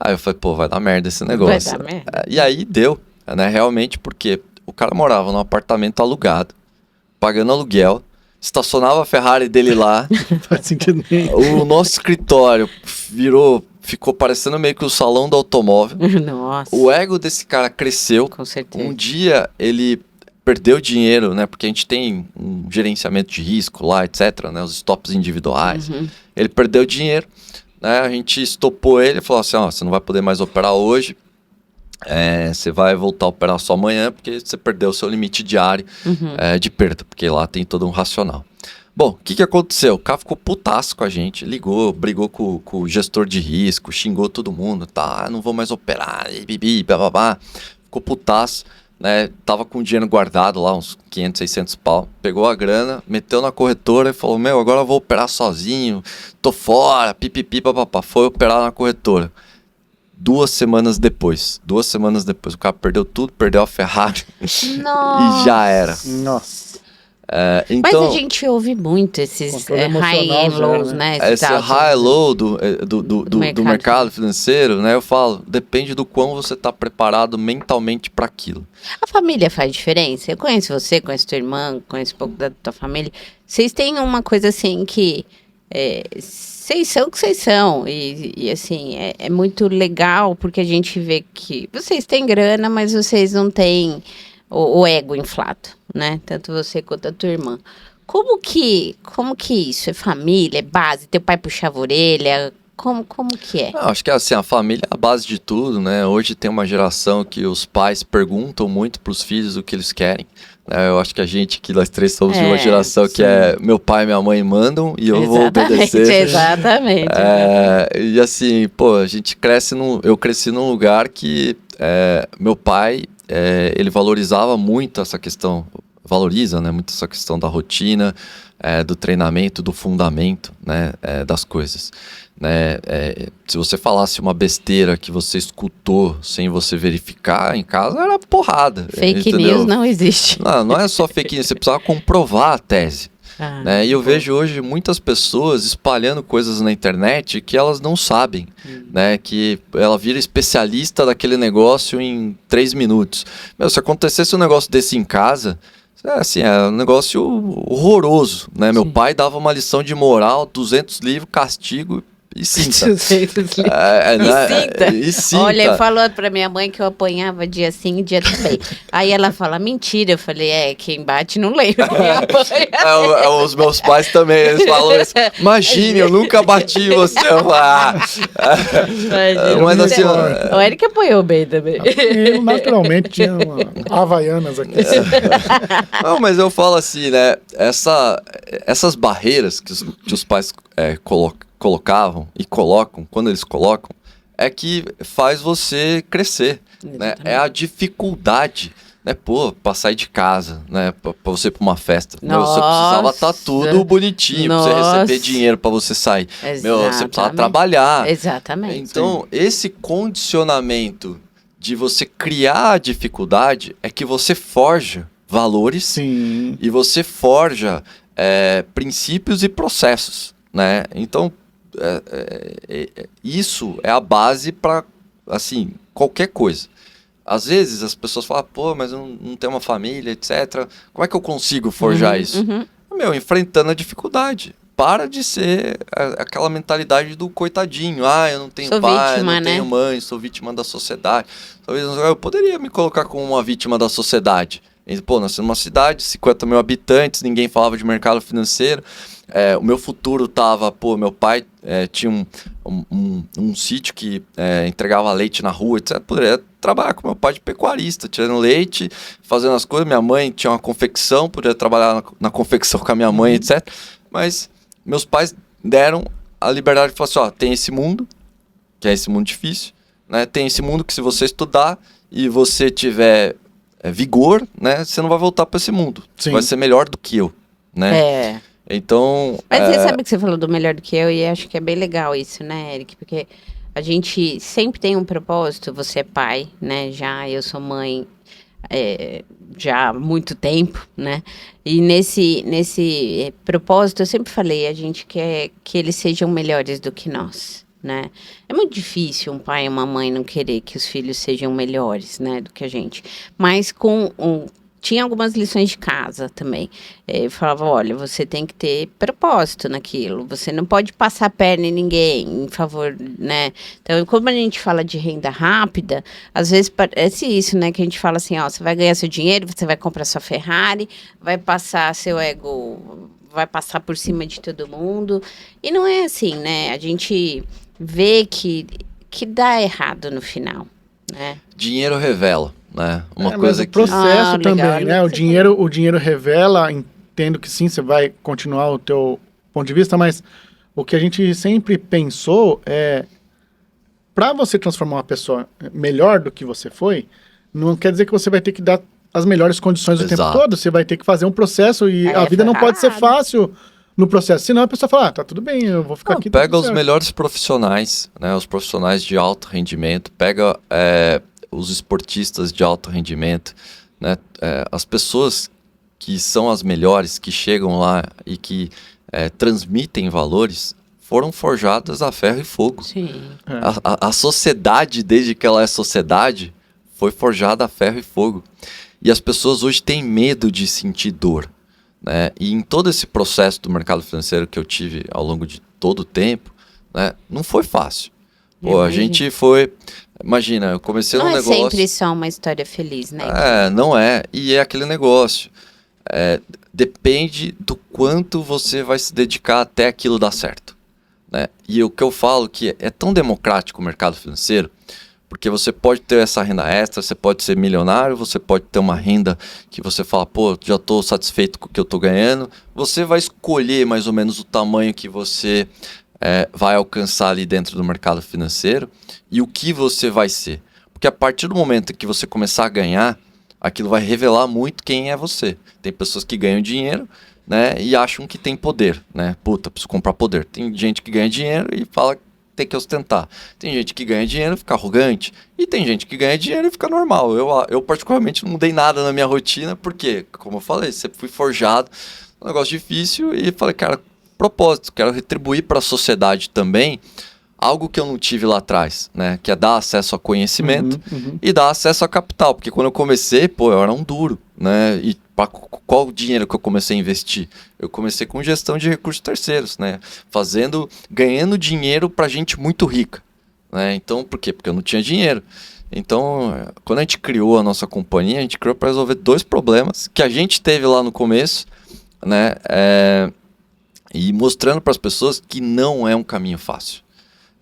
Aí eu falei, pô, vai dar merda esse negócio. Vai dar merda. E aí deu, né, realmente, porque o cara morava num apartamento alugado, pagando aluguel, estacionava a Ferrari dele lá. Não faz sentido nenhum. O nosso escritório ficou parecendo meio que o salão do automóvel. Nossa. O ego desse cara cresceu. Com certeza. Um dia ele perdeu dinheiro, né? Porque a gente tem um gerenciamento de risco lá, etc, né? Os stops individuais. Ele perdeu dinheiro, né? A gente estopou ele e falou assim, ó, você não vai poder mais operar hoje. Você vai voltar a operar só amanhã porque você perdeu o seu limite diário de perda, porque lá tem todo um racional. Bom, o que aconteceu? O cara ficou putaço com a gente, ligou, brigou com o gestor de risco, xingou todo mundo, tá, não vou mais operar, bababá. Ficou putaço, né, tava com o dinheiro guardado lá, uns 500, 600 pau, pegou a grana, meteu na corretora e falou, meu, agora eu vou operar sozinho, tô fora, pipipi, papapá, foi operar na corretora. 2 semanas depois, o cara perdeu tudo, perdeu a Ferrari Nossa. e já era. Nossa. Então, Mas a gente ouve muito esses Controle high emocional and lows, já, né? esse high and low do mercado financeiro, né? Eu falo, depende do quão você está preparado mentalmente para aquilo. A família faz diferença? Eu conheço você, conheço tua irmã, conheço um pouco da tua família. Vocês têm uma coisa assim que... Vocês são o que vocês são. E assim, é muito legal porque a gente vê que vocês têm grana, mas vocês não têm o ego inflado, né? Tanto você quanto a tua irmã. Como que isso? É família? É base? Teu pai puxava a orelha? Como que é? Acho que assim, a família é a base de tudo, né? Hoje tem uma geração que os pais perguntam muito para os filhos o que eles querem. Eu acho que a gente, que nós três somos de uma geração que meu pai e minha mãe mandam e eu vou obedecer. Exatamente. E assim, pô, eu cresci num lugar que meu pai, ele valorizava muito essa questão, valoriza, né, muito essa questão da rotina, do treinamento, do fundamento, né, das coisas. Né? Se você falasse uma besteira que você escutou sem você verificar em casa, era porrada. Fake news não existe. Não é só fake news, você precisava comprovar a tese. Né? E eu vejo hoje muitas pessoas espalhando coisas na internet que elas não sabem, né? Que ela vira especialista daquele negócio em 3 minutos. Se acontecesse um negócio desse em casa, Assim, é um negócio horroroso, né? Meu pai dava uma lição de moral, 200 livros, castigo e cinta. 200 livros. E cinta. Olha, eu falou pra minha mãe que eu apanhava dia sim e dia também. Aí ela fala, mentira. Eu falei, quem bate não lembra. Os meus pais também, eles falam isso. Imagine, eu nunca bati você. Mas assim... O Eric apanhou bem também. Eu, naturalmente, tinha havaianas aqui. Não, mas eu falo assim, né? Essas barreiras que os pais colocavam e colocam, quando eles colocam, é que faz você crescer, né? É a dificuldade, né? Pô, pra sair de casa, né? Pra você ir pra uma festa. Meu, você precisava estar tudo bonitinho pra você receber dinheiro pra você sair. Meu, você precisava trabalhar. Exatamente. Então, esse condicionamento de você criar a dificuldade é que você forja valores. Sim. E você forja princípios e processos, né? Então, isso é a base para, assim, qualquer coisa. Às vezes as pessoas falam, pô, mas eu não tenho uma família, etc. Como é que eu consigo forjar isso? Meu, enfrentando a dificuldade. Para de ser aquela mentalidade do coitadinho. Eu não tenho pai, vítima, não tenho mãe, sou vítima da sociedade. Talvez eu poderia me colocar como uma vítima da sociedade. Pô, nasci numa cidade, 50 mil habitantes, ninguém falava de mercado financeiro. O meu futuro tava... Pô, meu pai tinha um sítio que entregava leite na rua, etc. Poderia trabalhar com meu pai de pecuarista, tirando leite, fazendo as coisas. Minha mãe tinha uma confecção, poderia trabalhar na confecção com a minha mãe, etc. Mas meus pais deram a liberdade de falar assim, tem esse mundo, que é esse mundo difícil, né? Tem esse mundo que se você estudar e você tiver... vigor, né? Você não vai voltar para esse mundo. Você vai ser melhor do que eu, né? Então... Mas você sabe que você falou do melhor do que eu e acho que é bem legal isso, né, Eric? Porque a gente sempre tem um propósito. Você é pai, né? Eu sou mãe já há muito tempo, né? E nesse propósito eu sempre falei, a gente quer que eles sejam melhores do que nós. Né? É muito difícil um pai e uma mãe não querer que os filhos sejam melhores, né, do que a gente. Mas tinha algumas lições de casa também. Eu falava, olha, você tem que ter propósito naquilo. Você não pode passar a perna em ninguém, em favor, né? Então, como a gente fala de renda rápida, às vezes parece isso, né? Que a gente fala assim, você vai ganhar seu dinheiro, você vai comprar sua Ferrari, vai passar seu ego, vai passar por cima de todo mundo. E não é assim, né? A gente vê que dá errado no final, né? Dinheiro revela, né? Uma coisa que... O processo também, né? O dinheiro revela, entendo que sim, você vai continuar o teu ponto de vista, mas o que a gente sempre pensou é, para você transformar uma pessoa melhor do que você foi, não quer dizer que você vai ter que dar as melhores condições o tempo todo, você vai ter que fazer um processo e a vida não pode ser fácil no processo, senão a pessoa fala, tá tudo bem, eu vou ficar aqui. Pega os melhores profissionais, né, os profissionais de alto rendimento, pega os esportistas de alto rendimento, né, as pessoas que são as melhores, que chegam lá e que transmitem valores, foram forjadas a ferro e fogo. Sim. A sociedade, desde que ela é sociedade, foi forjada a ferro e fogo. E as pessoas hoje têm medo de sentir dor, né? E em todo esse processo do mercado financeiro que eu tive ao longo de todo o tempo, né, não foi fácil. Pô, a gente foi... Imagina, eu comecei num negócio... Não é sempre só uma história feliz, né? Não é. E é aquele negócio. Depende do quanto você vai se dedicar até aquilo dar certo, né? E o que eu falo que é tão democrático o mercado financeiro, porque você pode ter essa renda extra, você pode ser milionário, você pode ter uma renda que você fala, pô, já estou satisfeito com o que eu estou ganhando. Você vai escolher mais ou menos o tamanho que você vai alcançar ali dentro do mercado financeiro e o que você vai ser. Porque a partir do momento que você começar a ganhar, aquilo vai revelar muito quem é você. Tem pessoas que ganham dinheiro, né, e acham que tem poder, né? Puta, preciso comprar poder. Tem gente que ganha dinheiro e fala que tem que ostentar. Tem gente que ganha dinheiro e fica arrogante. E tem gente que ganha dinheiro e fica normal. Eu particularmente não mudei nada na minha rotina, porque, como eu falei, sempre fui forjado, um negócio difícil, e falei, cara, propósito, quero retribuir para a sociedade também algo que eu não tive lá atrás, né? Que é dar acesso a conhecimento e dar acesso a capital. Porque quando eu comecei, pô, eu era um duro, né? E qual o dinheiro que eu comecei a investir? Eu comecei com gestão de recursos terceiros, né? Ganhando dinheiro pra gente muito rica, né? Então, por quê? Porque eu não tinha dinheiro. Então, quando a gente criou a nossa companhia, a gente criou para resolver 2 problemas que a gente teve lá no começo, né? E mostrando para as pessoas que não é um caminho fácil.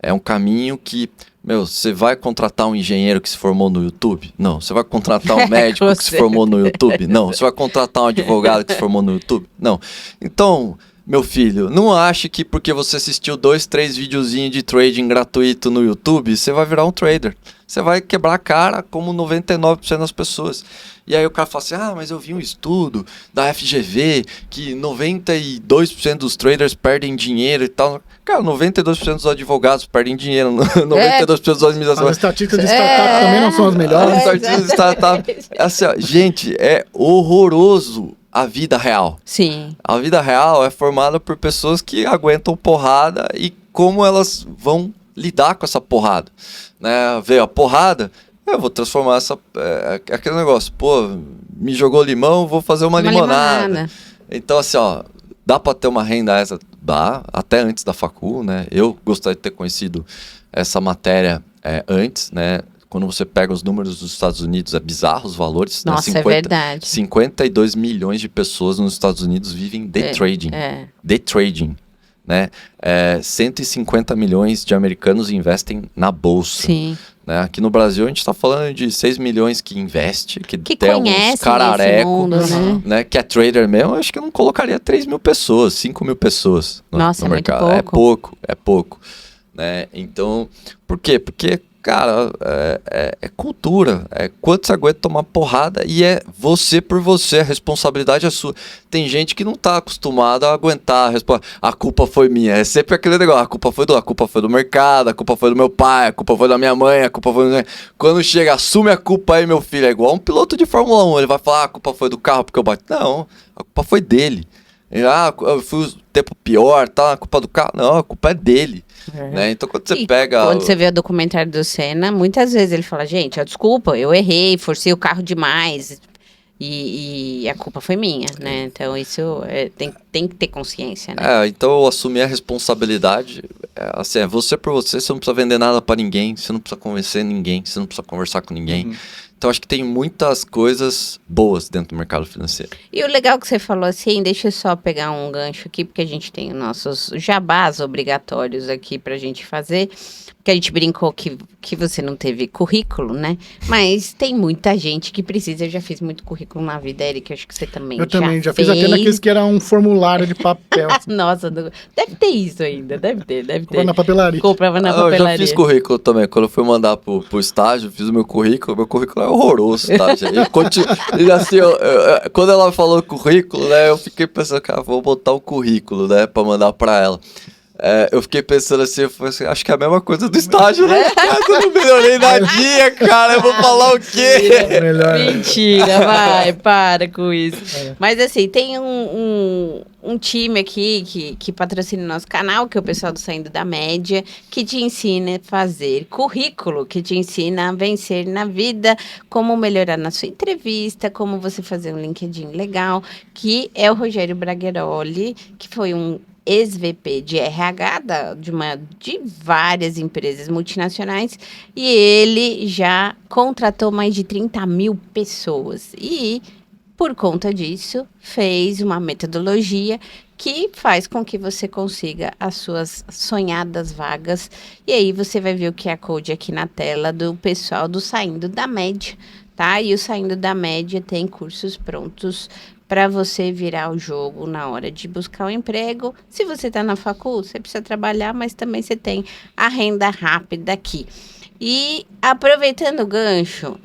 É um caminho que, você vai contratar um engenheiro que se formou no YouTube? Não. Você vai contratar um médico que se formou no YouTube? Não. Você vai contratar um advogado que se formou no YouTube? Não. Então, meu filho, não ache que porque você assistiu 2, 3 videozinhos de trading gratuito no YouTube, você vai virar um trader. Você vai quebrar a cara como 99% das pessoas. E aí o cara fala assim, mas eu vi um estudo da FGV que 92% dos traders perdem dinheiro e tal. Cara, 92% dos advogados perdem dinheiro, 92% dos administradores. As estatísticas de startup também não são as melhores. As estatísticas de startup, assim, gente, é horroroso a vida real. Sim. A vida real é formada por pessoas que aguentam porrada e como elas vão lidar com essa porrada. Né? Veio a porrada, eu vou transformar aquele negócio. Pô, me jogou limão, vou fazer uma limonada. Então, assim, dá para ter uma renda essa? Dá, até antes da facul, né? Eu gostaria de ter conhecido essa matéria antes, né? Quando você pega os números dos Estados Unidos, é bizarro os valores. Nossa, né? é verdade. 52 milhões de pessoas nos Estados Unidos vivem day trading. Day trading. Né? 150 milhões de americanos investem na bolsa. Sim. Né? Aqui no Brasil a gente está falando de 6 milhões que investe, que tem alguns carareco, né? Que é trader mesmo. Acho que eu não colocaria 3 mil pessoas, 5 mil pessoas no mercado. É pouco. Né? Então, por quê? Porque, cara, é cultura. Quanto você aguenta tomar porrada e é você por você, a responsabilidade é sua. Tem gente que não tá acostumada a aguentar a culpa foi minha. É sempre aquele negócio, a culpa foi do mercado, a culpa foi do meu pai, a culpa foi da minha mãe, a culpa foi do... Quando chega, assume a culpa aí, meu filho. É igual um piloto de Fórmula 1, ele vai falar, a culpa foi do carro porque eu bati. Não, a culpa foi dele. Eu fui o tempo pior, tá? A culpa do carro. Não, a culpa é dele. Né? Então quando você Quando você vê o documentário do Senna, muitas vezes ele fala, gente, desculpa, eu errei, forcei o carro demais e a culpa foi minha, né? Então isso tem que ter consciência, né? Então assumir a responsabilidade, assim, é você por você não precisa vender nada pra ninguém, você não precisa convencer ninguém, você não precisa conversar com ninguém. Então, acho que tem muitas coisas boas dentro do mercado financeiro. E o legal que você falou assim, deixa eu só pegar um gancho aqui, porque a gente tem os nossos jabás obrigatórios aqui pra gente fazer, porque a gente brincou que você não teve currículo, né? Mas tem muita gente que precisa, eu já fiz muito currículo na vida, Eric, acho que você também já fiz até naqueles que era um formulário de papel. Assim. Nossa, deve ter isso ainda, deve ter. Comprava na papelaria. Comprava na papelaria. Eu já fiz currículo também, quando eu fui mandar pro estágio, fiz o meu currículo é horroroso, tá, gente? E assim, quando ela falou currículo, né, eu fiquei pensando, cara, vou botar o currículo, né, pra mandar pra ela. Eu fiquei pensando assim, eu falei assim, acho que é a mesma coisa do estágio, né? Eu não melhorei nadinha, cara, eu vou falar o quê? Mentira, vai, para com isso. Mas assim, tem um time aqui que patrocina o nosso canal, que é o pessoal do Saindo da Média, que te ensina a fazer currículo, que te ensina a vencer na vida, como melhorar na sua entrevista, como você fazer um LinkedIn legal, que é o Rogério Bragheroli, que foi um ex-VP de RH de várias empresas multinacionais, e ele já contratou mais de 30 mil pessoas. E, por conta disso, fez uma metodologia que faz com que você consiga as suas sonhadas vagas. E aí você vai ver o QR Code aqui na tela do pessoal do Saindo da Média, tá? E o Saindo da Média tem cursos prontos para você virar o jogo na hora de buscar um emprego. Se você está na facul, você precisa trabalhar, mas também você tem a renda rápida aqui. E aproveitando o gancho,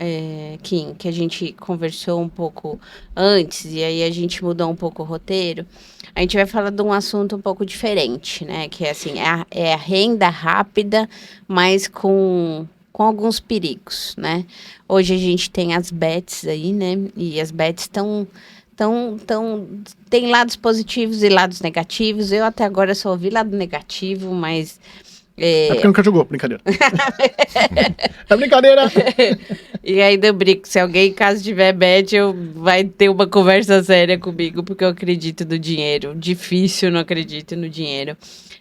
Kim, que a gente conversou um pouco antes, e aí a gente mudou um pouco o roteiro, a gente vai falar de um assunto um pouco diferente, né? Que é assim, é a renda rápida, mas com alguns perigos, né? Hoje a gente tem as bets aí, né? E as bets tem lados positivos e lados negativos. Eu até agora só ouvi lado negativo, mas É porque nunca jogou, brincadeira. É brincadeira! E ainda eu brinco, se alguém em casa tiver bet, vai ter uma conversa séria comigo, porque eu acredito no dinheiro. Difícil, não acredito no dinheiro.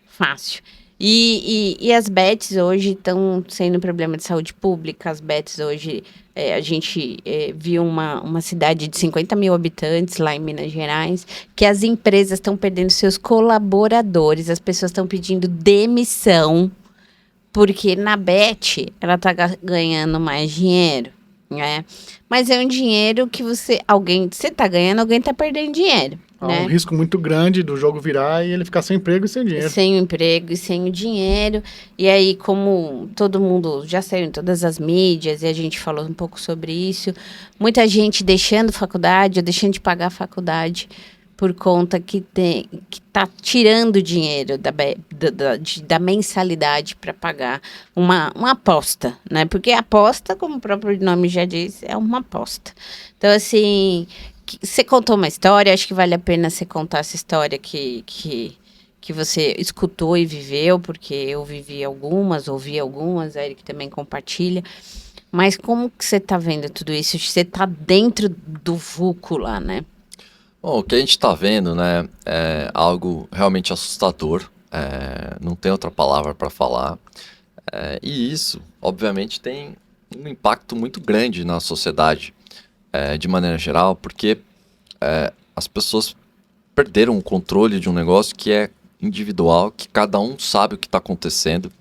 Fácil. E as bets hoje estão sendo um problema de saúde pública. As bets hoje, a gente viu uma cidade de 50 mil habitantes lá em Minas Gerais, que as empresas estão perdendo seus colaboradores, as pessoas estão pedindo demissão, porque na bet ela está ganhando mais dinheiro, né? Mas é um dinheiro que você está ganhando, alguém está perdendo dinheiro. Há né? um risco muito grande do jogo virar e ele ficar sem emprego e sem dinheiro. Sem o emprego e sem o dinheiro. E aí, como todo mundo já saiu em todas as mídias, e a gente falou um pouco sobre isso, muita gente deixando faculdade ou deixando de pagar a faculdade por conta que tá tirando dinheiro da mensalidade para pagar uma aposta, né? Porque a aposta, como o próprio nome já diz, é uma aposta. Então, assim, você contou uma história, acho que vale a pena você contar essa história que você escutou e viveu, porque eu vivi algumas, ouvi algumas, a Eric também compartilha. Mas como que você está vendo tudo isso? Você está dentro do vulco lá, né? Bom, o que a gente está vendo, né, é algo realmente assustador, não tem outra palavra para falar, e isso, obviamente, tem um impacto muito grande na sociedade, de maneira geral, porque as pessoas perderam o controle de um negócio que é individual, que cada um sabe o que está acontecendo,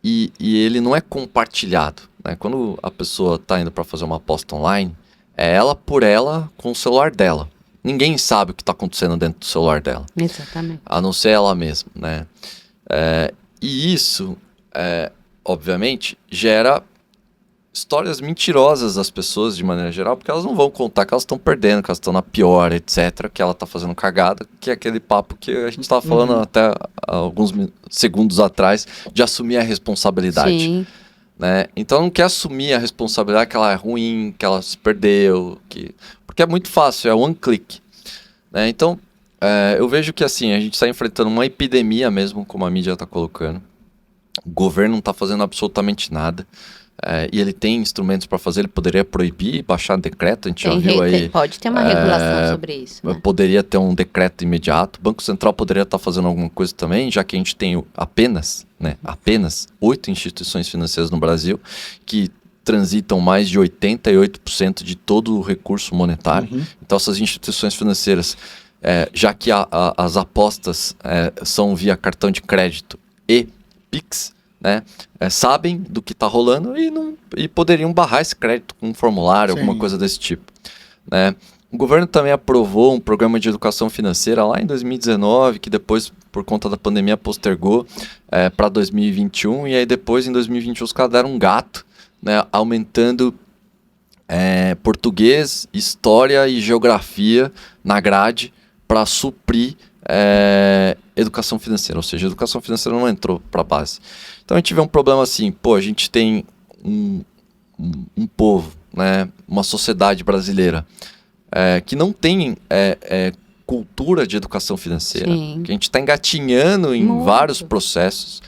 e ele não é compartilhado, né? Quando a pessoa está indo para fazer uma aposta online, é ela por ela com o celular dela. Ninguém sabe o que está acontecendo dentro do celular dela. Exatamente. A não ser ela mesma, né? E isso, obviamente, gera histórias mentirosas das pessoas de maneira geral, porque elas não vão contar que elas estão perdendo, que elas estão na pior, etc., que ela está fazendo cagada, que é aquele papo que a gente estava falando até alguns segundos atrás, de assumir a responsabilidade. Sim. Né? Então não quer assumir a responsabilidade que ela é ruim, que ela se perdeu, porque é muito fácil, é one click. Né? Então eu vejo que assim, a gente está enfrentando uma epidemia mesmo, como a mídia está colocando. O governo não está fazendo absolutamente nada. E ele tem instrumentos para fazer, ele poderia proibir, baixar decreto, a gente já viu aí. Pode ter uma regulação sobre isso. Né? Poderia ter um decreto imediato. O Banco Central poderia estar fazendo alguma coisa também, já que a gente tem apenas 8 instituições financeiras no Brasil que transitam mais de 88% de todo o recurso monetário. Então essas instituições financeiras, já que as apostas são via cartão de crédito e Pix, né, sabem do que está rolando e poderiam barrar esse crédito com um formulário, alguma coisa desse tipo. Né? O governo também aprovou um programa de educação financeira lá em 2019, que depois, por conta da pandemia, postergou para 2021, e aí depois, em 2021, os caras deram um gato, né, aumentando português, história e geografia na grade para suprir educação financeira, ou seja, a educação financeira não entrou para a base. Então a gente vê um problema assim, a gente tem um povo, né, uma sociedade brasileira que não tem cultura de educação financeira, Sim. que a gente está engatinhando em vários processos,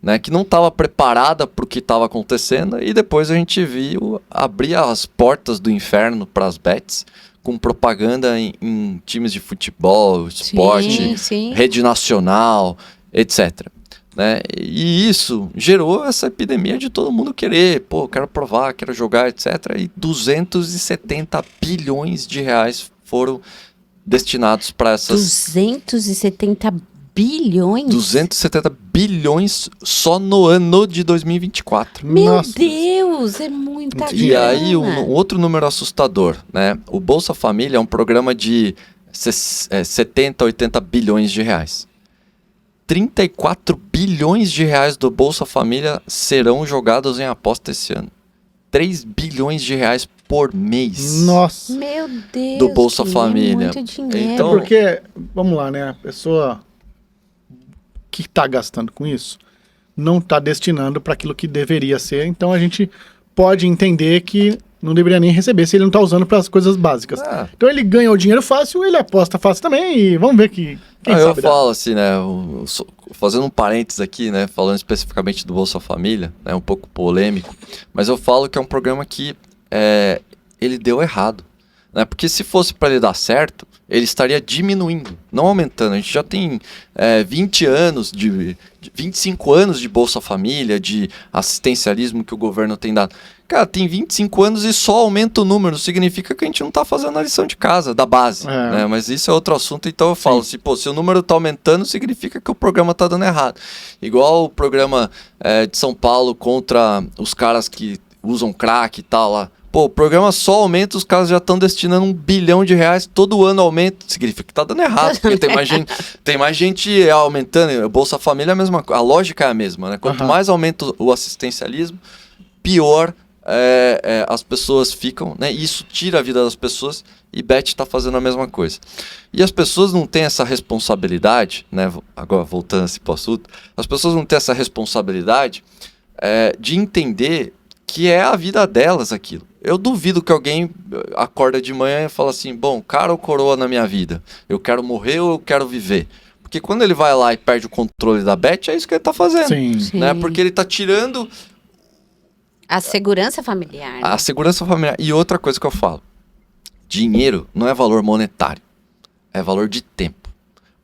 né, que não estava preparada para o que estava acontecendo, e depois a gente viu abrir as portas do inferno para as bets, com propaganda em times de futebol, esporte, rede nacional, etc. Né? E isso gerou essa epidemia de todo mundo querer, quero provar, quero jogar, etc. E 270 bilhões de reais foram destinados para essas... 270 bilhões? 270 bilhões só no ano de 2024. Meu Deus, é muita grana. E aí, um outro número assustador, né? O Bolsa Família é um programa de 70, 80 bilhões de reais. 34 bilhões de reais do Bolsa Família serão jogados em aposta esse ano. 3 bilhões de reais por mês. Nossa! Meu Deus! Do Bolsa Família. É muito dinheiro. Então, porque, vamos lá, né? A pessoa que está gastando com isso não está destinando para aquilo que deveria ser. Então a gente pode entender que não deveria nem receber se ele não está usando para as coisas básicas. Então ele ganha o dinheiro fácil, ele aposta fácil também, e vamos ver que Eu falo assim, né, fazendo um parênteses aqui, né, falando especificamente do Bolsa Família, né, um pouco polêmico, mas eu falo que é um programa que ele deu errado, né, porque se fosse para ele dar certo, ele estaria diminuindo, não aumentando. A gente já tem 25 anos de Bolsa Família, de assistencialismo que o governo tem dado. Cara, tem 25 anos e só aumenta o número. Significa que a gente não está fazendo a lição de casa, da base. Né? Mas isso é outro assunto, então eu falo, se o número está aumentando, significa que o programa está dando errado. Igual o programa de São Paulo contra os caras que usam crack e tal lá. Pô, o programa só aumenta, os caras já estão destinando R$1 bilhão, todo ano aumenta. Significa que tá dando errado, porque tem mais gente aumentando. Bolsa Família é a mesma coisa, a lógica é a mesma, né? Quanto mais aumenta o assistencialismo, pior as pessoas ficam, né? E isso tira a vida das pessoas, e Beth está fazendo a mesma coisa. E as pessoas não têm essa responsabilidade, né? Agora voltando assim para o assunto, as pessoas não têm essa responsabilidade de entender que é a vida delas aquilo. Eu duvido que alguém acorda de manhã e fala assim, bom, cara ou coroa na minha vida? Eu quero morrer ou eu quero viver? Porque quando ele vai lá e perde o controle da Beth, é isso que ele tá fazendo. Sim. Né? Porque ele tá tirando... a segurança familiar. Né? A segurança familiar. E outra coisa que eu falo, dinheiro não é valor monetário, é valor de tempo.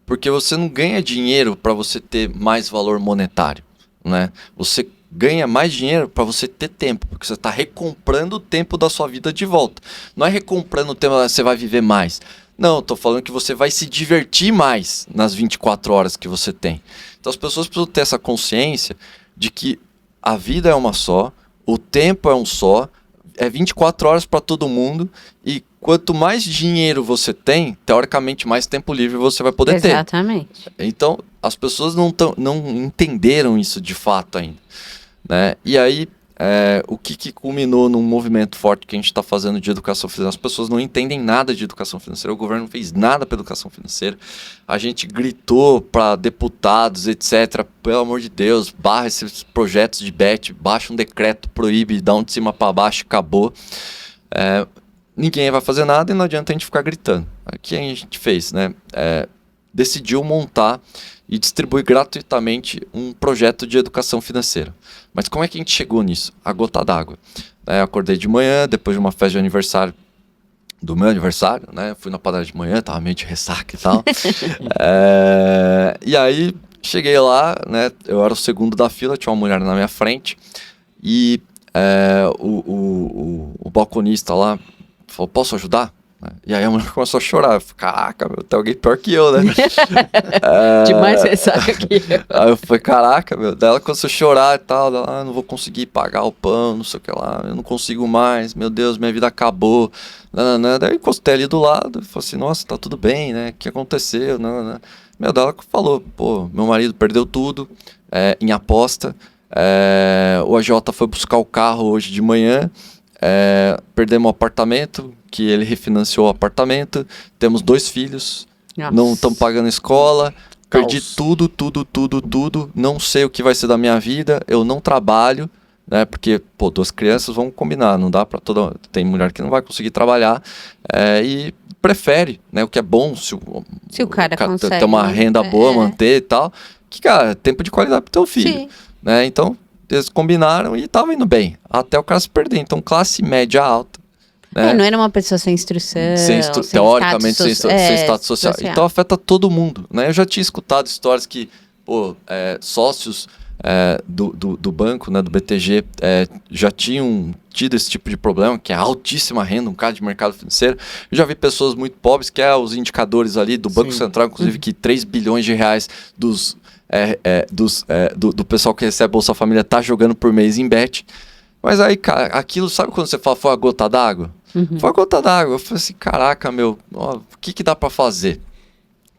Porque você não ganha dinheiro para você ter mais valor monetário, né? Você ganha mais dinheiro para você ter tempo, porque você está recomprando o tempo da sua vida de volta. Não é recomprando o tempo que você vai viver mais. Não, estou falando que você vai se divertir mais nas 24 horas que você tem. Então as pessoas precisam ter essa consciência de que a vida é uma só, o tempo é um só, é 24 horas para todo mundo, e quanto mais dinheiro você tem, teoricamente mais tempo livre você vai poder ter. Exatamente. Então as pessoas não entenderam isso de fato ainda. Né? E aí, o que culminou num movimento forte que a gente está fazendo de educação financeira? As pessoas não entendem nada de educação financeira, o governo não fez nada para educação financeira. A gente gritou para deputados, etc. Pelo amor de Deus, barra esses projetos de BET, baixa um decreto, proíbe, dá um de cima para baixo, acabou. Ninguém vai fazer nada e não adianta a gente ficar gritando. O que a gente fez? Né? Decidiu montar e distribuir gratuitamente um projeto de educação financeira. Mas como é que a gente chegou nisso? A gota d'água. Acordei de manhã, depois de uma festa de aniversário, do meu aniversário, né? Fui na padaria de manhã, tava meio de ressaca e tal. E aí, cheguei lá, né? Eu era o segundo da fila, tinha uma mulher na minha frente, e o balconista lá falou, posso ajudar? E aí a mulher começou a chorar. Eu falei, caraca, meu, tem alguém pior que eu, né? Demais ressaca que eu. Aí eu falei, caraca, meu. Daí ela começou a chorar e tal. Ela, não vou conseguir pagar o pão, não sei o que lá. Eu não consigo mais. Meu Deus, minha vida acabou. Daí eu encostei ali do lado. Falei assim, nossa, tá tudo bem, né? O que aconteceu? Meu, daí ela falou, pô, meu marido perdeu tudo em aposta. O AJ foi buscar o carro hoje de manhã. Perdemos o apartamento, que ele refinanciou o apartamento, temos 2 filhos, nossa, não estamos pagando escola, perdi tudo, não sei o que vai ser da minha vida, eu não trabalho, né, porque, pô, 2 crianças, vamos combinar, não dá para tem mulher que não vai conseguir trabalhar, e prefere, né, o que é bom, se o cara consegue ter uma renda boa, manter e tal, que, cara, tempo de qualidade pro teu filho. Sim. Né, então eles combinaram e tava indo bem, até o cara se perder. Então, classe média alta. Né? Não era uma pessoa sem instrução, teoricamente, sem status social. Então, afeta todo mundo. Né? Eu já tinha escutado histórias que sócios do banco, né, do BTG, já tinham tido esse tipo de problema, que é altíssima renda, um cara de mercado financeiro. Eu já vi pessoas muito pobres, que os indicadores ali do Banco Central, inclusive, que 3 bilhões de reais do pessoal que recebe Bolsa Família tá jogando por mês em bet. Mas aí, cara, aquilo, sabe quando você fala, foi a gota d'água? Uhum. Foi a gota d'água. Eu falei assim, caraca, meu, o que dá pra fazer?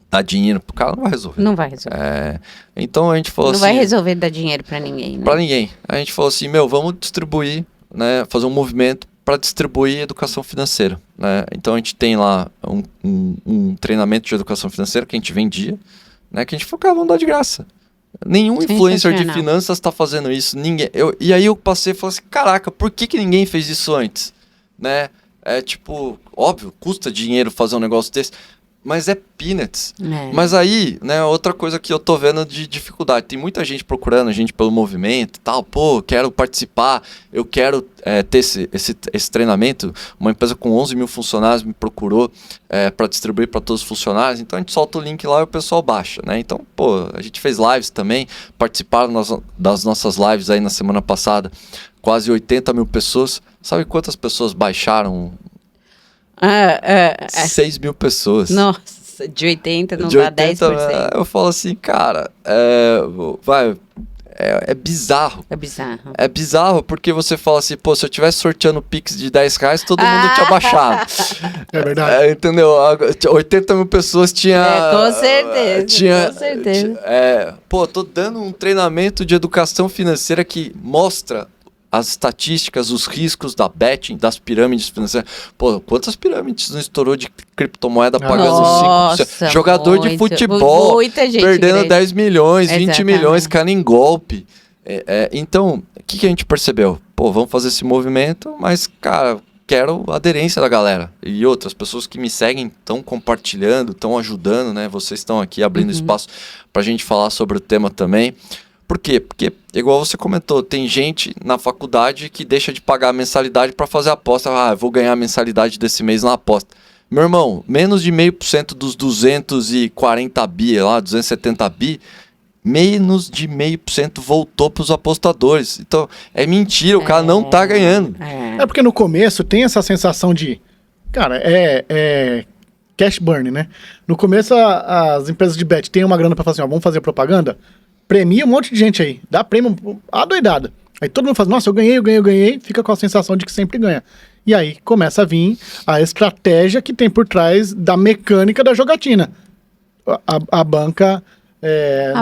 Dar dinheiro pro cara não vai resolver. Não vai resolver. Então a gente falou assim... Não vai resolver dar dinheiro pra ninguém, né? Pra ninguém. A gente falou assim, meu, vamos distribuir, né, fazer um movimento para distribuir educação financeira. Né? Então a gente tem lá um treinamento de educação financeira que a gente vendia, né, que a gente falou, cara, vamos dar de graça. Nenhum influencer de finanças está fazendo isso. Ninguém. E aí eu passei e falei assim, caraca, por que ninguém fez isso antes? Né? Tipo, óbvio, custa dinheiro fazer um negócio desse. mas é peanuts. Mas aí, né, outra coisa que eu tô vendo de dificuldade. Tem muita gente procurando a gente pelo movimento e tal. Pô, quero participar, eu quero ter esse treinamento. Uma empresa com 11 mil funcionários me procurou para distribuir para todos os funcionários. Então a gente solta o link lá e o pessoal baixa, né? Então, pô, a gente fez lives também. Participaram das nossas lives aí na semana passada. Quase 80 mil pessoas. Sabe quantas pessoas baixaram? 6 mil pessoas. Nossa, de 80 não dá 10%. Eu falo assim, cara, é bizarro. É bizarro. É bizarro porque você fala assim, pô, se eu tivesse sorteando Pix de R$10, todo mundo tinha baixado. É verdade. Entendeu? 80 mil pessoas tinha... com certeza, com certeza. Pô, tô dando um treinamento de educação financeira que mostra as estatísticas, os riscos da betting, das pirâmides financeiras. Pô, quantas pirâmides não estourou de criptomoeda pagando 5%? Jogador de futebol muita gente perdendo grande. 10 milhões, 20 Exatamente. milhões, caindo em golpe. Então, o que a gente percebeu? Pô, vamos fazer esse movimento, mas, cara, quero a aderência da galera. E outras pessoas que me seguem estão compartilhando, estão ajudando, né? Vocês estão aqui abrindo espaço pra gente falar sobre o tema também. Por quê? Porque, igual você comentou, tem gente na faculdade que deixa de pagar a mensalidade para fazer a aposta. Eu vou ganhar a mensalidade desse mês na aposta. Meu irmão, menos de 0,5% dos 240 bi, 270 bi, menos de 0,5% voltou para os apostadores. Então, é mentira, o cara não tá ganhando. É porque no começo tem essa sensação de... Cara, cash burn, né? No começo, as empresas de bet têm uma grana para falar assim, vamos fazer propaganda... Premia um monte de gente aí, dá prêmio adoidada. Aí todo mundo fala, nossa, eu ganhei, fica com a sensação de que sempre ganha. E aí começa a vir a estratégia que tem por trás da mecânica da jogatina. A banca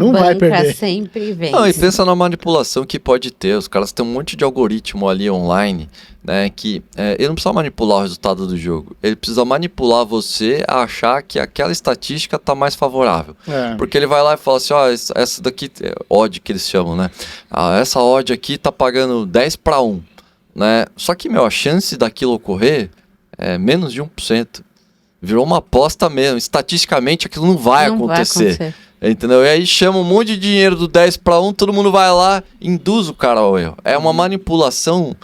não vai perder. A banca sempre vence. Não, e pensa na manipulação que pode ter. Os caras têm um monte de algoritmo ali online, né, que ele não precisa manipular o resultado do jogo. Ele precisa manipular você a achar que aquela estatística tá mais favorável. Porque ele vai lá e fala assim, essa daqui, odd que eles chamam, né? Essa odd aqui tá pagando 10-1, né? Só que, a chance daquilo ocorrer é menos de 1%. Virou uma aposta mesmo. Estatisticamente, aquilo não vai acontecer. Entendeu? E aí chama um monte de dinheiro do 10-1, todo mundo vai lá, induz o cara ao erro. É uma manipulação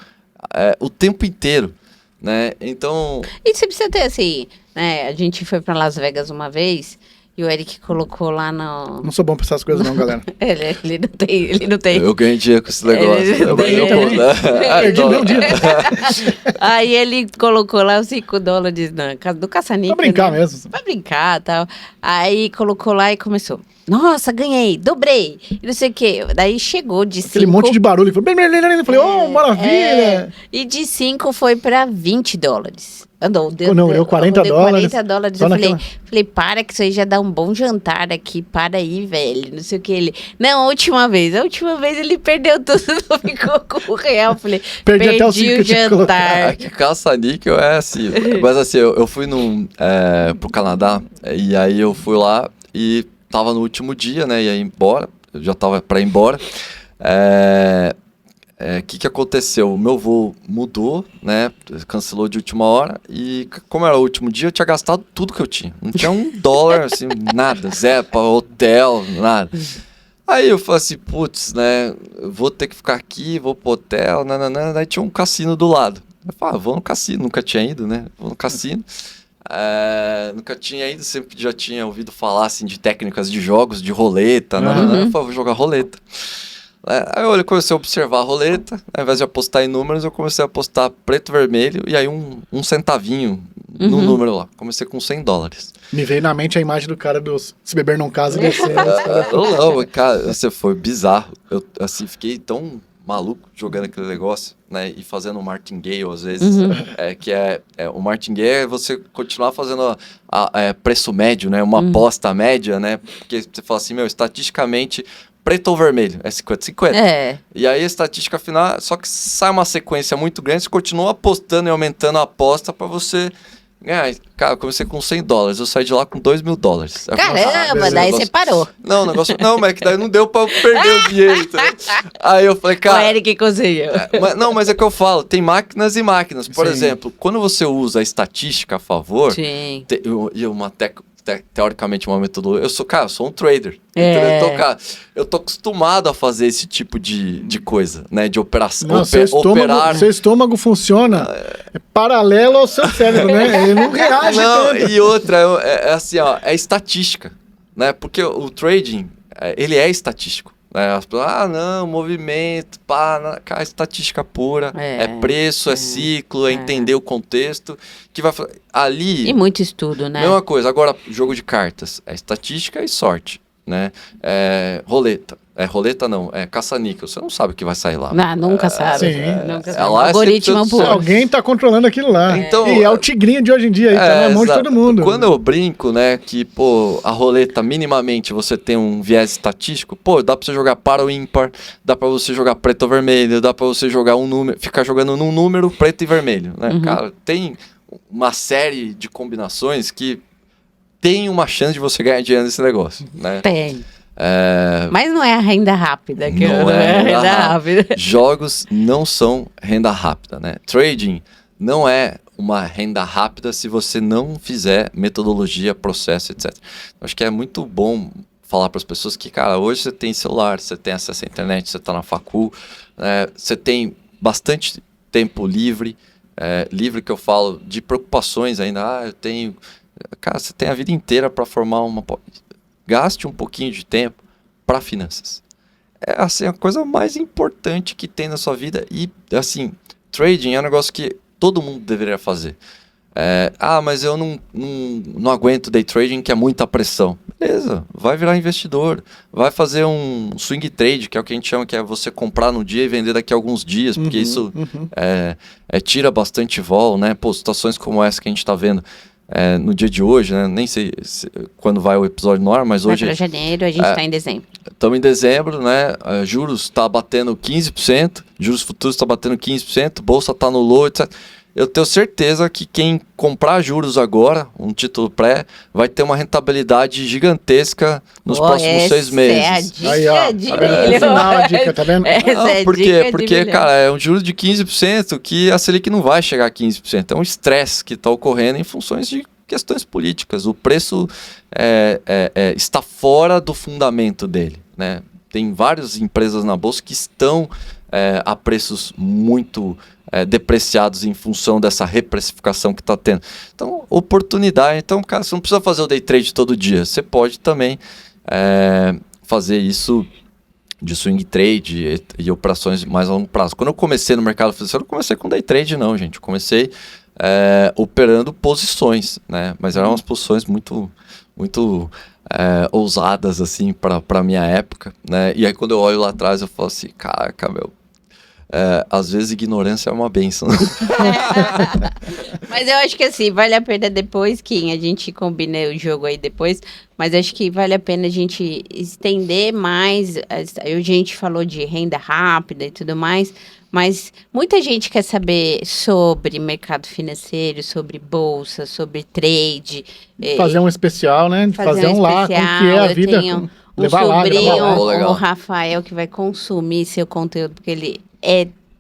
o tempo inteiro, né? Então... E você precisa ter, assim, né? A gente foi pra Las Vegas uma vez e o Eric colocou lá no... Não sou bom pra essas coisas não, galera. ele não tem. Eu ganhei dinheiro com esse negócio. Perdi meu dia. Aí ele colocou lá os $5 na casa do caça-níquel. Pra brincar mesmo. Pra brincar e tal. Aí colocou lá e começou. Nossa, ganhei, dobrei. E não sei o quê. Daí chegou de 5... Aquele monte de barulho. Eu falei, maravilha. E de 5 foi pra $20. Deu $40. $40. Eu falei, para que isso aí já dá um bom jantar aqui. Para aí, velho. Não sei o que ele... Não, a última vez ele perdeu tudo. Não ficou com o real. Eu falei, perdi até o jantar. Que caça-níquel é assim. Mas assim, eu fui pro Canadá. E aí eu fui lá e... Tava no último dia, né? Ia embora. Eu já tava para ir embora. Que aconteceu? O meu voo mudou, né? Cancelou de última hora. E como era o último dia, eu tinha gastado tudo que eu tinha. Não tinha $1, assim, nada. Zero para hotel, nada. Aí eu falei assim, putz, né? Vou ter que ficar aqui, vou pro hotel, nananana. Daí tinha um cassino do lado. Eu falei, vou no cassino. Nunca tinha ido, né? Vou no cassino. Nunca tinha ido, sempre já tinha ouvido falar assim, de técnicas de jogos, de roleta, eu falei, vou jogar roleta. Aí eu comecei a observar a roleta, ao invés de apostar em números, eu comecei a apostar preto, vermelho, e aí um centavinho no número lá. Comecei com $100. Me veio na mente a imagem do cara do Se Beber Não Casa e descer. Não, cara, você foi bizarro. Eu assim, fiquei tão maluco jogando aquele negócio, né, e fazendo um martingale às vezes, o martingale é você continuar fazendo preço médio, né, uma aposta média, né, porque você fala assim, estatisticamente, preto ou vermelho, é 50-50. E aí a estatística final, só que sai uma sequência muito grande, você continua apostando e aumentando a aposta para você ganhar. Cara, eu comecei com $100, eu saí de lá com $2.000. Caramba, daí você parou. Não, mas é que daí não deu pra perder o dinheiro. Tá? Aí eu falei, cara... O Eric conseguiu. Mas é que eu falo, tem máquinas e máquinas. Por exemplo, quando você usa a estatística a favor, e uma técnica teoricamente uma metodologia. Eu sou um trader. Entendeu? Então, cara, eu tô acostumado a fazer esse tipo de coisa, né? De operação. Não, seu estômago funciona paralelo ao seu cérebro, né? Ele não reage tanto. E outra, assim, ó, é estatística, né? Porque o trading, ele é estatístico. As pessoas, não, movimento, cara, estatística pura, é preço, é ciclo, é entender o contexto, que vai ali... E muito estudo, né? Mesma coisa, agora, jogo de cartas, é estatística e sorte, né? Roleta. Roleta não, é caça-níquel. Você não sabe o que vai sair lá. Não, nunca sabe. Sim. Nunca sabe. O algoritmo puro. Alguém tá controlando aquilo lá. Então, e é o tigrinho de hoje em dia aí, tá na mão de todo mundo. Quando eu brinco, né, que, a roleta, minimamente, você tem um viés estatístico, dá pra você jogar par ou ímpar, dá pra você jogar preto ou vermelho, dá pra você jogar um número, ficar jogando num número preto e vermelho, né? Cara, tem uma série de combinações que tem uma chance de você ganhar dinheiro nesse negócio, né? Tem. Mas não é a renda rápida. Não é a renda rápida. Jogos não são renda rápida, né? Trading não é uma renda rápida se você não fizer metodologia, processo, etc. Acho que é muito bom falar para as pessoas que, cara, hoje você tem celular, você tem acesso à internet, você está na facul, você tem bastante tempo livre, livre que eu falo de preocupações ainda. Eu tenho... Cara, você tem a vida inteira para formar uma... Gaste um pouquinho de tempo para finanças. É assim, a coisa mais importante que tem na sua vida. E, assim, trading é um negócio que todo mundo deveria fazer. Mas eu não aguento day trading, que é muita pressão. Beleza, vai virar investidor. Vai fazer um swing trade, que é o que a gente chama, que é você comprar no dia e vender daqui a alguns dias, porque isso tira bastante vol, né? Situações como essa que a gente está vendo. No dia de hoje, né? Nem sei quando vai o episódio no ar, mas hoje... Vai para janeiro, a gente está em dezembro. Estamos em dezembro, né? Juros está batendo 15%, juros futuros está batendo 15%, bolsa está no low, etc. Eu tenho certeza que quem comprar juros agora, um título pré, vai ter uma rentabilidade gigantesca nos próximos 6 meses. É a dica a dica, tá vendo? Por quê? Porque, cara, é um juros de 15% que a Selic não vai chegar a 15%. É um estresse que está ocorrendo em funções de questões políticas. O preço está fora do fundamento dele, né? Tem várias empresas na bolsa que estão a preços muito depreciados em função dessa reprecificação que está tendo. Então, oportunidade. Então, cara, você não precisa fazer o day trade todo dia. Você pode também fazer isso de swing trade e operações mais a longo prazo. Quando eu comecei no mercado financeiro, eu não comecei com day trade não, gente. Eu comecei operando posições, né? Mas eram umas posições muito ousadas, assim, para a minha época, né? E aí, quando eu olho lá atrás, eu falo assim, caraca, meu, às vezes ignorância é uma bênção. Mas eu acho que assim, vale a pena depois, Kim, a gente combina o jogo aí depois, mas acho que vale a pena a gente estender mais. A gente falou de renda rápida e tudo mais, mas muita gente quer saber sobre mercado financeiro, sobre bolsa, sobre trade. Fazer um especial, né? Fazer um lá, como que é a vida. Um sobrinho, o Rafael, que vai consumir seu conteúdo, porque ele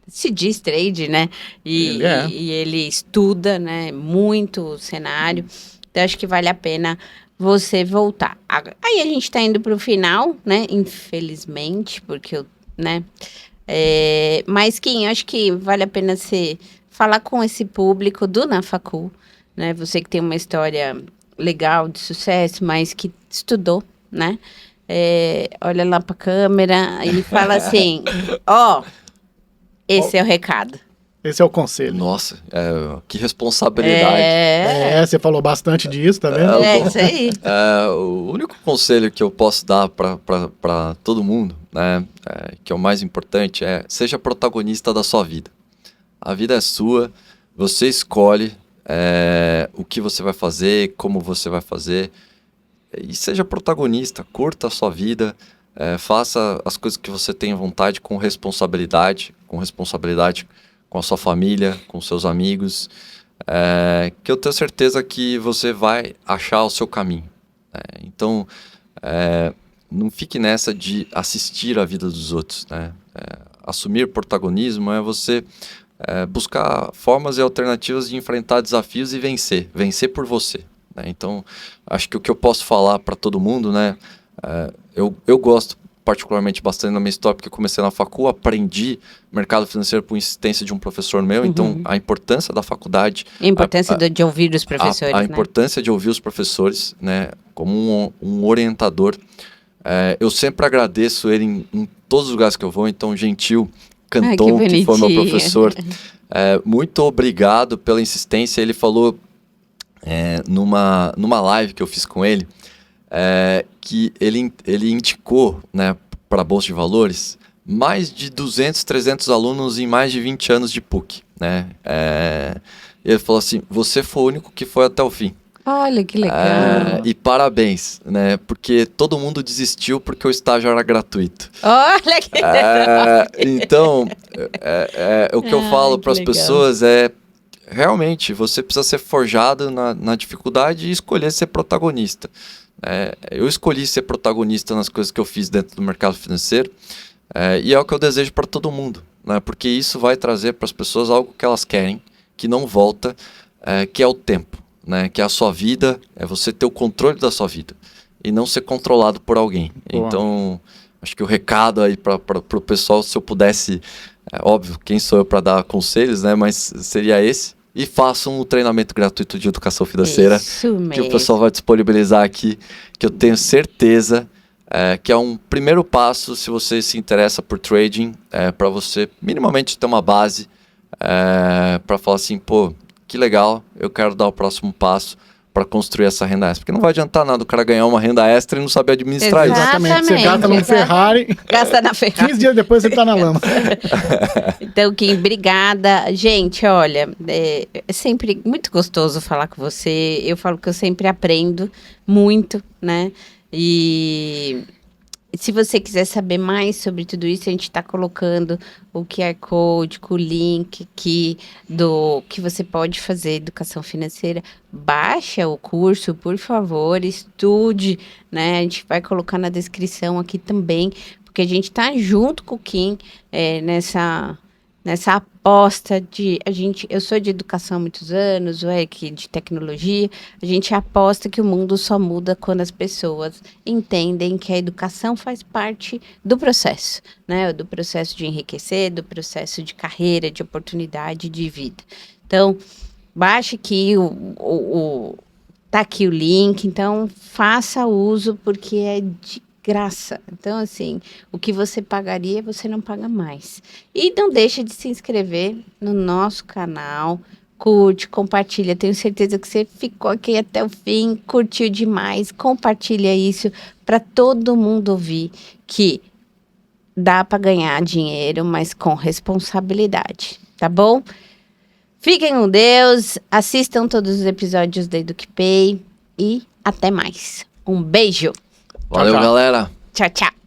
se diz trade, né? E ele estuda, né? Muito o cenário. Então, acho que vale a pena você voltar. Aí a gente tá indo pro final, né? Infelizmente, porque né? Mas, Kim, acho que vale a pena você falar com esse público do Na Facul, né? Você que tem uma história legal de sucesso, mas que estudou, né? Olha lá pra câmera e fala assim, esse é o recado. Esse é o conselho. Nossa, que responsabilidade. Você falou bastante disso, tá vendo? Isso aí. O único conselho que eu posso dar para todo mundo, né, que é o mais importante, seja protagonista da sua vida. A vida é sua, você escolhe o que você vai fazer, como você vai fazer, e seja protagonista, curta a sua vida, faça as coisas que você tem vontade com responsabilidade com a sua família, com seus amigos, que eu tenho certeza que você vai achar o seu caminho. Então, não fique nessa de assistir a vida dos outros, né? Assumir protagonismo é você buscar formas e alternativas de enfrentar desafios e vencer por você. né? Então, acho que o que eu posso falar para todo mundo, né? Eu gosto particularmente bastante na minha história, porque eu comecei na facul, aprendi mercado financeiro por insistência de um professor meu, então a importância da faculdade... A importância de ouvir os professores, a importância de ouvir os professores, né, como um orientador. Eu sempre agradeço ele em todos os lugares que eu vou, então Gentil Canton, que foi meu professor, muito obrigado pela insistência. Ele falou numa live que eu fiz com ele, que ele indicou, né, para a Bolsa de Valores mais de 200, 300 alunos em mais de 20 anos de PUC, né? Ele falou assim, você foi o único que foi até o fim. Olha, que legal. E parabéns, né? Porque todo mundo desistiu porque o estágio era gratuito. Olha que legal. Então, o que eu falo para as pessoas realmente, você precisa ser forjado na dificuldade e escolher ser protagonista. Eu escolhi ser protagonista nas coisas que eu fiz dentro do mercado financeiro, e é o que eu desejo para todo mundo, né? Porque isso vai trazer para as pessoas algo que elas querem, que não volta, que é o tempo, né? Que é a sua vida, é você ter o controle da sua vida e não ser controlado por alguém. Boa. Então, acho que o recado aí para o pessoal, se eu pudesse, óbvio, quem sou eu para dar conselhos, né? Mas seria esse. E façam um treinamento gratuito de educação financeira, que o pessoal vai disponibilizar aqui, que eu tenho certeza que é um primeiro passo, se você se interessa por trading, para você minimamente ter uma base, para falar assim, pô, que legal, eu quero dar o próximo passo para construir essa renda extra. Porque não vai adiantar nada o cara ganhar uma renda extra e não saber administrar isso. Exatamente. Você gasta num Ferrari. Gasta na Ferrari. 15 dias depois você tá na lama. Então, Kim, obrigada. Gente, olha, é sempre muito gostoso falar com você. Eu falo que eu sempre aprendo muito, né? E se você quiser saber mais sobre tudo isso, a gente está colocando o QR Code, com o link aqui do que você pode fazer educação financeira. Baixa o curso, por favor, estude, né? A gente vai colocar na descrição aqui também, porque a gente está junto com o Kim nessa aposta eu sou de educação há muitos anos, o Eric de tecnologia, a gente aposta que o mundo só muda quando as pessoas entendem que a educação faz parte do processo, né? Do processo de enriquecer, do processo de carreira, de oportunidade, de vida. Então, baixe aqui tá aqui o link, então faça uso, porque é de graça. Então, assim, o que você pagaria, você não paga mais. E não deixa de se inscrever no nosso canal, curte, compartilha. Tenho certeza que você ficou aqui até o fim, curtiu demais. Compartilha isso para todo mundo ouvir que dá para ganhar dinheiro, mas com responsabilidade, tá bom? Fiquem com Deus, assistam todos os episódios da EducPay e até mais. Um beijo! Valeu, galera! Tchau, tchau!